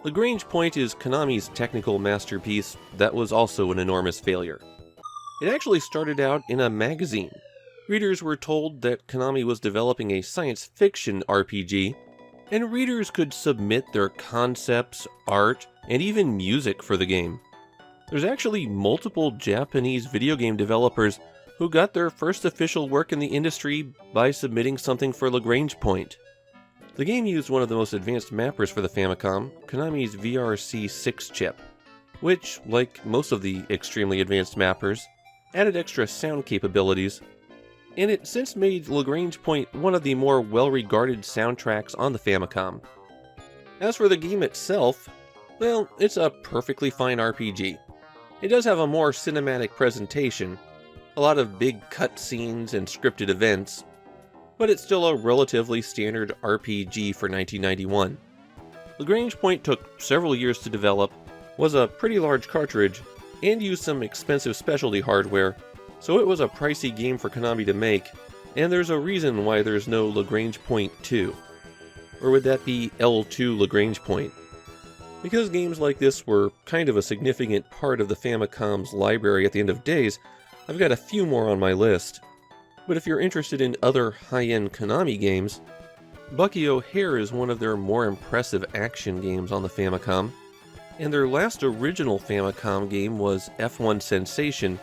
Lagrange Point is Konami's technical masterpiece that was also an enormous failure. It actually started out in a magazine. Readers were told that Konami was developing a science fiction RPG, and readers could submit their concepts, art, and even music for the game. There's actually multiple Japanese video game developers who got their first official work in the industry by submitting something for Lagrange Point. The game used one of the most advanced mappers for the Famicom, Konami's VRC6 chip, which, like most of the extremely advanced mappers, added extra sound capabilities, and it since made Lagrange Point one of the more well-regarded soundtracks on the Famicom. As for the game itself, well, it's a perfectly fine RPG. It does have a more cinematic presentation, a lot of big cutscenes and scripted events, but it's still a relatively standard RPG for 1991. Lagrange Point took several years to develop, was a pretty large cartridge, and used some expensive specialty hardware, so it was a pricey game for Konami to make, and there's a reason why there's no Lagrange Point 2. Or would that be L2 Lagrange Point? Because games like this were kind of a significant part of the Famicom's library at the end of days, I've got a few more on my list. But if you're interested in other high-end Konami games, Bucky O'Hare is one of their more impressive action games on the Famicom, and their last original Famicom game was F1 Sensation,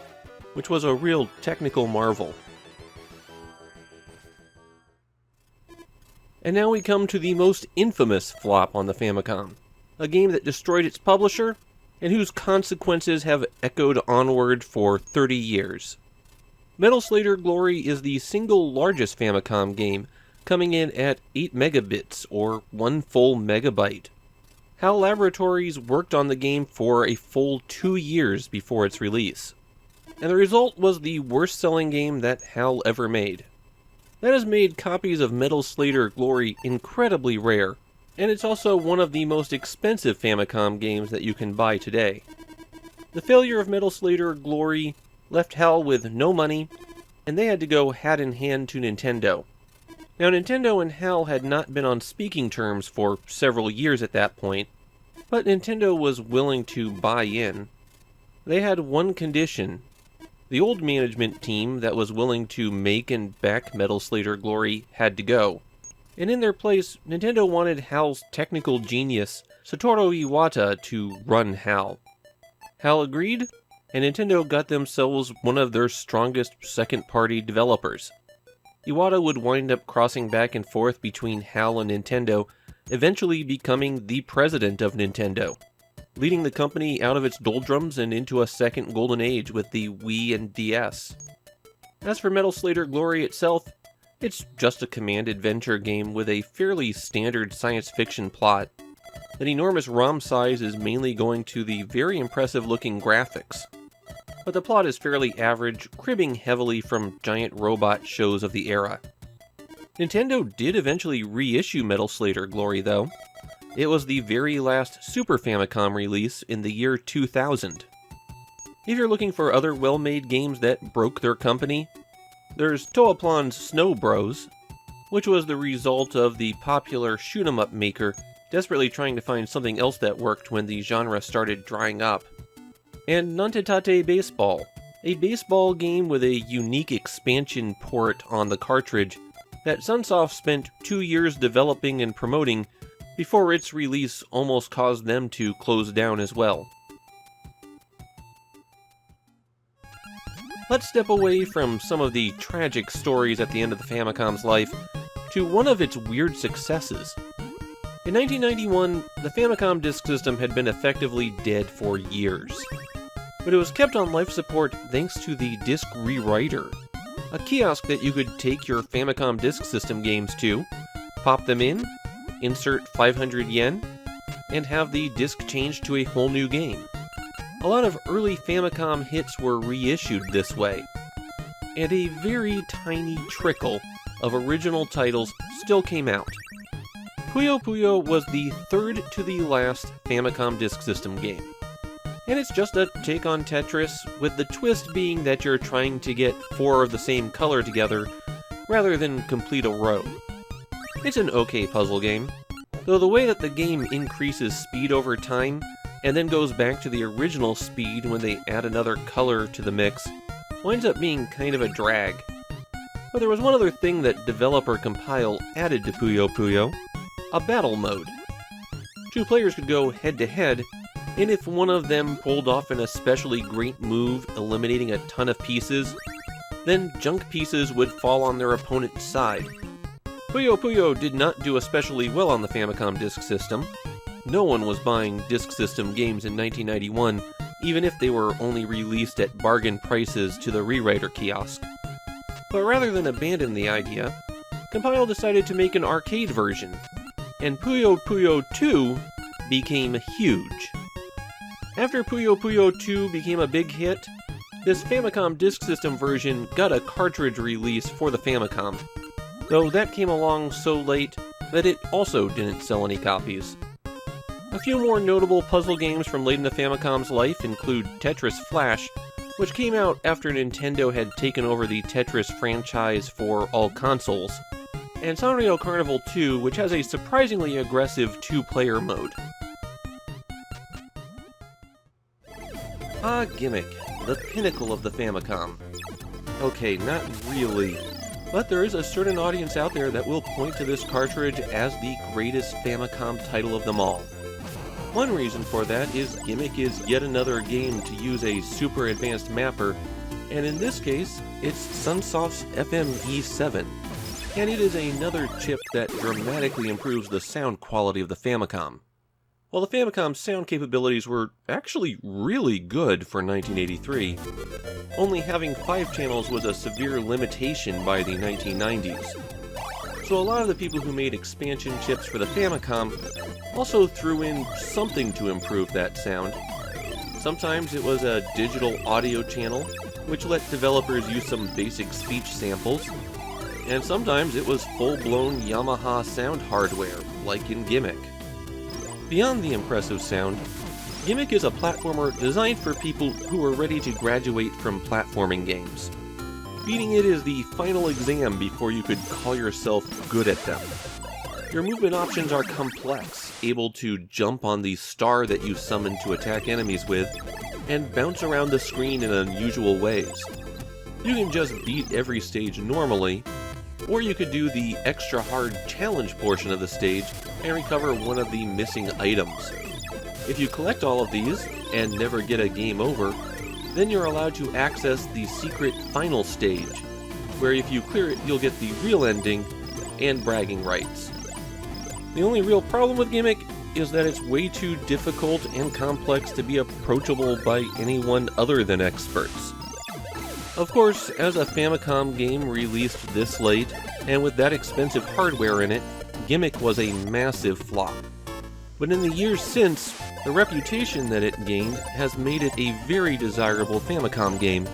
which was a real technical marvel. And now we come to the most infamous flop on the Famicom. A game that destroyed its publisher, and whose consequences have echoed onward for 30 years. Metal Slayer Glory is the single largest Famicom game, coming in at 8 megabits, or 1 full megabyte. HAL Laboratories worked on the game for a full 2 years before its release. And the result was the worst-selling game that HAL ever made. That has made copies of Metal Slayer Glory incredibly rare, and it's also one of the most expensive Famicom games that you can buy today. The failure of Metal Slayer Glory left HAL with no money, and they had to go hat-in-hand to Nintendo. Now, Nintendo and HAL had not been on speaking terms for several years at that point, but Nintendo was willing to buy in. They had one condition. The old management team that was willing to make and back Metal Slayer Glory had to go. And in their place, Nintendo wanted HAL's technical genius, Satoru Iwata, to run HAL. HAL agreed, and Nintendo got themselves one of their strongest second-party developers. Iwata would wind up crossing back and forth between HAL and Nintendo, eventually becoming the president of Nintendo, leading the company out of its doldrums and into a second golden age with the Wii and DS. As for Metal Slayer Glory itself, it's just a command-adventure game with a fairly standard science fiction plot. That enormous ROM size is mainly going to the very impressive-looking graphics. But the plot is fairly average, cribbing heavily from giant robot shows of the era. Nintendo did eventually reissue Metal Slayer Glory, though. It was the very last Super Famicom release in the year 2000. If you're looking for other well-made games that broke their company, there's Toaplan's Snow Bros, which was the result of the popular shoot-'em-up maker desperately trying to find something else that worked when the genre started drying up. And Nantetate Baseball, a baseball game with a unique expansion port on the cartridge that Sunsoft spent 2 years developing and promoting before its release almost caused them to close down as well. Let's step away from some of the tragic stories at the end of the Famicom's life to one of its weird successes. In 1991, the Famicom disk system had been effectively dead for years. But it was kept on life support thanks to the Disk Rewriter, a kiosk that you could take your Famicom disk system games to, pop them in, insert 500 yen, and have the disc changed to a whole new game. A lot of early Famicom hits were reissued this way, and a very tiny trickle of original titles still came out. Puyo Puyo was the third to the last Famicom disk system game. And it's just a take on Tetris, with the twist being that you're trying to get 4 of the same color together, rather than complete a row. It's an okay puzzle game, though the way that the game increases speed over time, and then goes back to the original speed when they add another color to the mix, winds up being kind of a drag. But there was one other thing that developer Compile added to Puyo Puyo, a battle mode. 2 players could go head-to-head, and if one of them pulled off an especially great move eliminating a ton of pieces, then junk pieces would fall on their opponent's side. Puyo Puyo did not do especially well on the Famicom disk system. No one was buying disk system games in 1991, even if they were only released at bargain prices to the rewriter kiosk. But rather than abandon the idea, Compile decided to make an arcade version, and Puyo Puyo 2 became huge. After Puyo Puyo 2 became a big hit, this Famicom disk system version got a cartridge release for the Famicom, though that came along so late that it also didn't sell any copies. A few more notable puzzle games from late in the Famicom's life include Tetris Flash, which came out after Nintendo had taken over the Tetris franchise for all consoles, and Sanrio Carnival 2, which has a surprisingly aggressive 2-player mode. Ah, Gimmick, the pinnacle of the Famicom. Okay, not really, but there is a certain audience out there that will point to this cartridge as the greatest Famicom title of them all. One reason for that is Gimmick is yet another game to use a super advanced mapper, and in this case, it's Sunsoft's FME7. and it is another chip that dramatically improves the sound quality of the Famicom. While the Famicom's sound capabilities were actually really good for 1983, only having 5 channels was a severe limitation by the 1990s. So a lot of the people who made expansion chips for the Famicom also threw in something to improve that sound. Sometimes it was a digital audio channel, which let developers use some basic speech samples, and sometimes it was full-blown Yamaha sound hardware, like in Gimmick. Beyond the impressive sound, Gimmick is a platformer designed for people who are ready to graduate from platforming games. Beating it is the final exam before you could call yourself good at them. Your movement options are complex, able to jump on the star that you summon to attack enemies with, and bounce around the screen in unusual ways. You can just beat every stage normally, or you could do the extra hard challenge portion of the stage and recover one of the missing items. If you collect all of these, and never get a game over, then you're allowed to access the secret final stage, where if you clear it you'll get the real ending and bragging rights. The only real problem with Gimmick is that it's way too difficult and complex to be approachable by anyone other than experts. Of course, as a Famicom game released this late, and with that expensive hardware in it, Gimmick was a massive flop. But in the years since, the reputation that it gained has made it a very desirable Famicom game,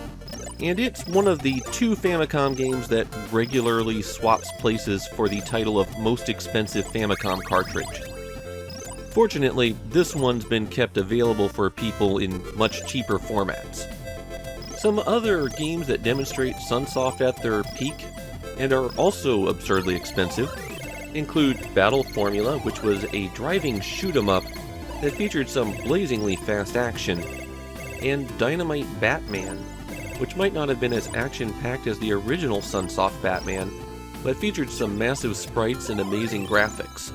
and it's one of the 2 Famicom games that regularly swaps places for the title of most expensive Famicom cartridge. Fortunately, this one's been kept available for people in much cheaper formats. Some other games that demonstrate Sunsoft at their peak, and are also absurdly expensive, include Battle Formula, which was a driving shoot-'em-up that featured some blazingly fast action, and Dynamite Batman, which might not have been as action-packed as the original Sunsoft Batman, but featured some massive sprites and amazing graphics.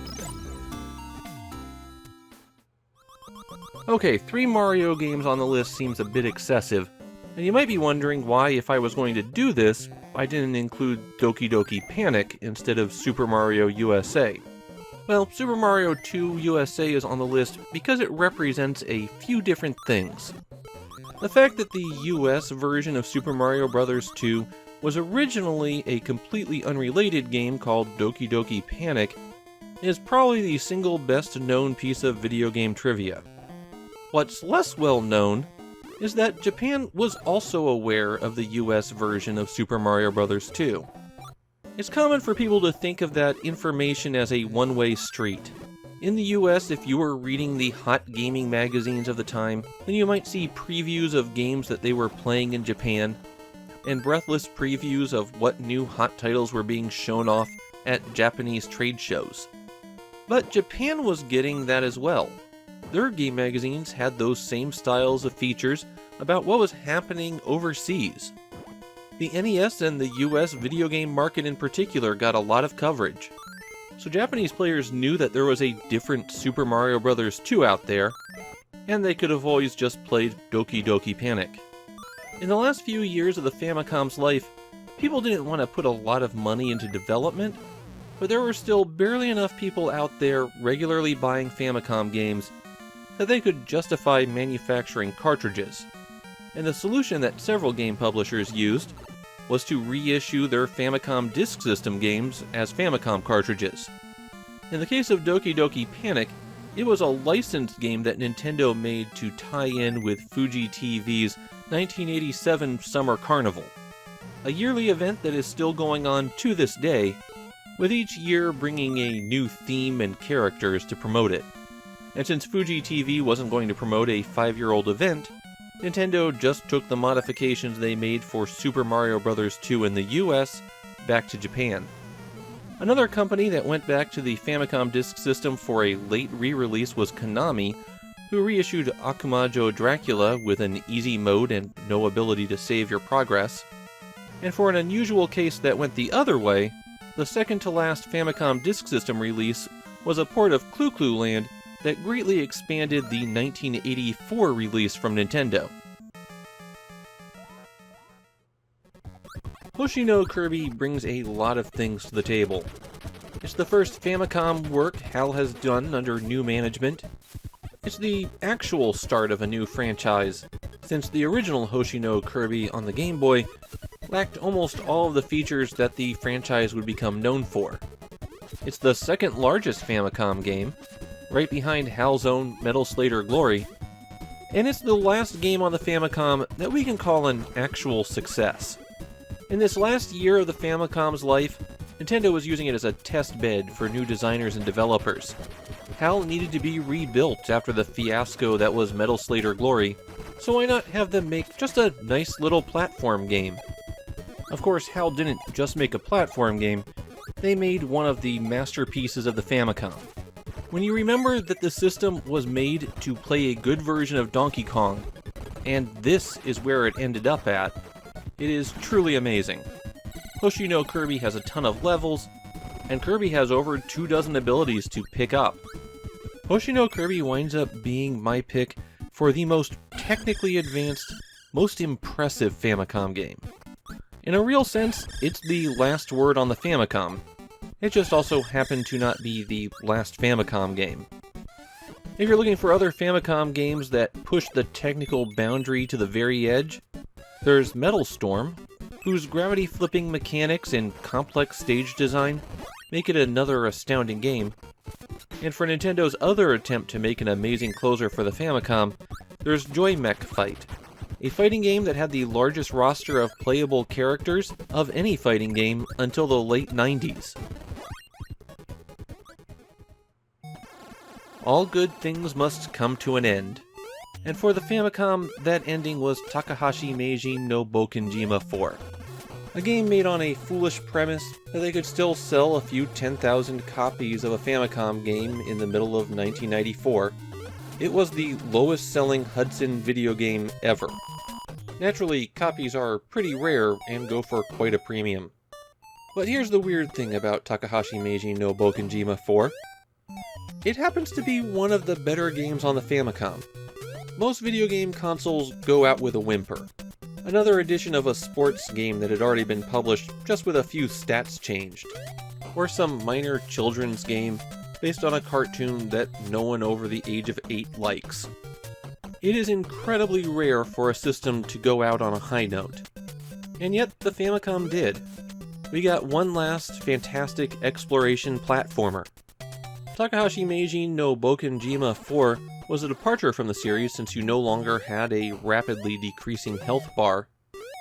Okay, 3 Mario games on the list seems a bit excessive, and you might be wondering why, if I was going to do this, I didn't include Doki Doki Panic instead of Super Mario USA. Well, Super Mario 2 USA is on the list because it represents a few different things. The fact that the US version of Super Mario Bros. 2 was originally a completely unrelated game called Doki Doki Panic is probably the single best known piece of video game trivia. What's less well known is that Japan was also aware of the US version of Super Mario Bros. 2. It's common for people to think of that information as a one-way street. In the US, if you were reading the hot gaming magazines of the time, then you might see previews of games that they were playing in Japan, and breathless previews of what new hot titles were being shown off at Japanese trade shows. But Japan was getting that as well. Their game magazines had those same styles of features about what was happening overseas. The NES and the US video game market in particular got a lot of coverage. So Japanese players knew that there was a different Super Mario Bros. 2 out there, and they could have always just played Doki Doki Panic. In the last few years of the Famicom's life, people didn't want to put a lot of money into development, but there were still barely enough people out there regularly buying Famicom games that they could justify manufacturing cartridges. And the solution that several game publishers used was to reissue their Famicom Disk System games as Famicom cartridges. In the case of Doki Doki Panic, it was a licensed game that Nintendo made to tie in with Fuji TV's 1987 Summer Carnival, a yearly event that is still going on to this day, with each year bringing a new theme and characters to promote it. And since Fuji TV wasn't going to promote a 5-year-old event, Nintendo just took the modifications they made for Super Mario Bros. 2 in the US back to Japan. Another company that went back to the Famicom Disk System for a late re-release was Konami, who reissued Akumajo Dracula with an easy mode and no ability to save your progress. And for an unusual case that went the other way, the second-to-last Famicom Disk System release was a port of Clu Clu Land that greatly expanded the 1984 release from Nintendo. Hoshino Kirby brings a lot of things to the table. It's the first Famicom work HAL has done under new management. It's the actual start of a new franchise, since the original Hoshino Kirby on the Game Boy lacked almost all of the features that the franchise would become known for. It's the second largest Famicom game, right behind HAL's own Metal Slayer Glory, and it's the last game on the Famicom that we can call an actual success. In this last year of the Famicom's life, Nintendo was using it as a test bed for new designers and developers. HAL needed to be rebuilt after the fiasco that was Metal Slayer Glory, so why not have them make just a nice little platform game? Of course, HAL didn't just make a platform game, they made one of the masterpieces of the Famicom. When you remember that the system was made to play a good version of Donkey Kong, and this is where it ended up at, it is truly amazing. Hoshino Kirby has a ton of levels, and Kirby has over 24 abilities to pick up. Hoshino Kirby winds up being my pick for the most technically advanced, most impressive Famicom game. In a real sense, it's the last word on the Famicom. It just also happened to not be the last Famicom game. If you're looking for other Famicom games that push the technical boundary to the very edge, there's Metal Storm, whose gravity-flipping mechanics and complex stage design make it another astounding game. And for Nintendo's other attempt to make an amazing closer for the Famicom, there's Joy Mech Fight, a fighting game that had the largest roster of playable characters of any fighting game until the late 90s. All good things must come to an end. And for the Famicom, that ending was Takahashi Meiji no Bokenjima 4. A game made on a foolish premise that they could still sell a few 10,000 copies of a Famicom game in the middle of 1994. It was the lowest selling Hudson video game ever. Naturally, copies are pretty rare and go for quite a premium. But here's the weird thing about Takahashi Meiji no Bokenjima 4. It happens to be one of the better games on the Famicom. Most video game consoles go out with a whimper. Another edition of a sports game that had already been published, just with a few stats changed. Or some minor children's game based on a cartoon that no one over the age of 8 likes. It is incredibly rare for a system to go out on a high note. And yet, the Famicom did. We got one last fantastic exploration platformer. Takahashi Meiji no Bokenjima 4 was a departure from the series since you no longer had a rapidly decreasing health bar,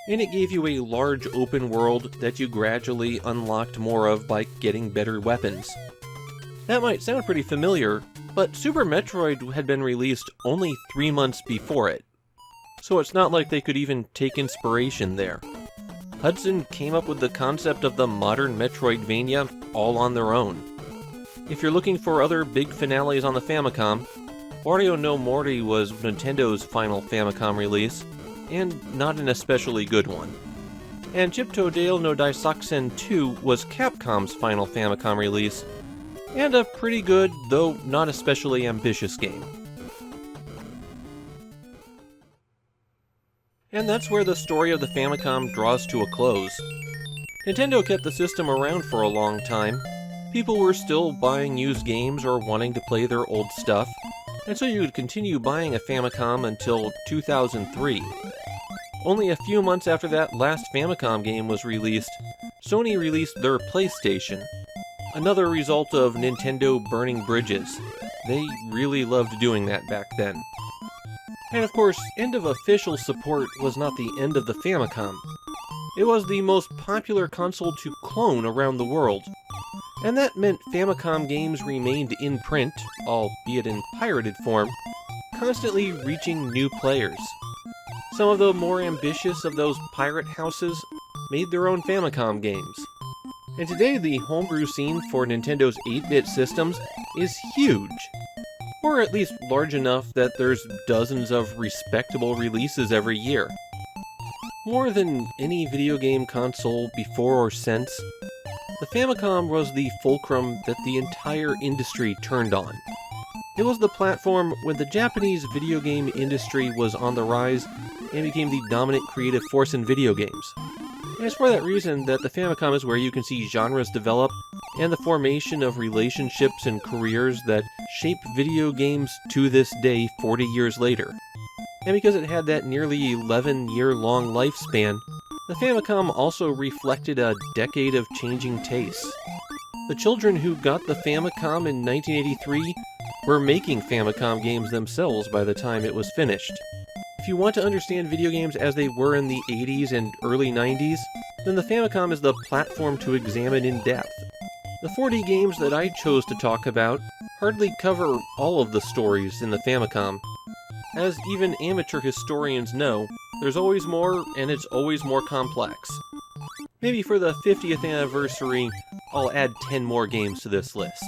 and it gave you a large open world that you gradually unlocked more of by getting better weapons. That might sound pretty familiar, but Super Metroid had been released only 3 months before it, so it's not like they could even take inspiration there. Hudson came up with the concept of the modern Metroidvania all on their own. If you're looking for other big finales on the Famicom, Wario no Mori was Nintendo's final Famicom release, and not an especially good one. And Chip-to-Dale no Daisakusen 2 was Capcom's final Famicom release, and a pretty good, though not especially ambitious game. And that's where the story of the Famicom draws to a close. Nintendo kept the system around for a long time. People were still buying used games or wanting to play their old stuff, and so you could continue buying a Famicom until 2003. Only a few months after that last Famicom game was released, Sony released their PlayStation. Another result of Nintendo burning bridges. They really loved doing that back then. And of course, end of official support was not the end of the Famicom. It was the most popular console to clone around the world. And that meant Famicom games remained in print, albeit in pirated form, constantly reaching new players. Some of the more ambitious of those pirate houses made their own Famicom games. And today the homebrew scene for Nintendo's 8-bit systems is huge. Or at least large enough that there's dozens of respectable releases every year. More than any video game console before or since, the Famicom was the fulcrum that the entire industry turned on. It was the platform when the Japanese video game industry was on the rise and became the dominant creative force in video games. It's for that reason that the Famicom is where you can see genres develop and the formation of relationships and careers that shape video games to this day 40 years later. And because it had that nearly 11-year-long lifespan, the Famicom also reflected a decade of changing tastes. The children who got the Famicom in 1983 were making Famicom games themselves by the time it was finished. If you want to understand video games as they were in the 80s and early 90s, then the Famicom is the platform to examine in depth. The 40 games that I chose to talk about hardly cover all of the stories in the Famicom. As even amateur historians know, there's always more, and it's always more complex. Maybe for the 50th anniversary, I'll add 10 more games to this list.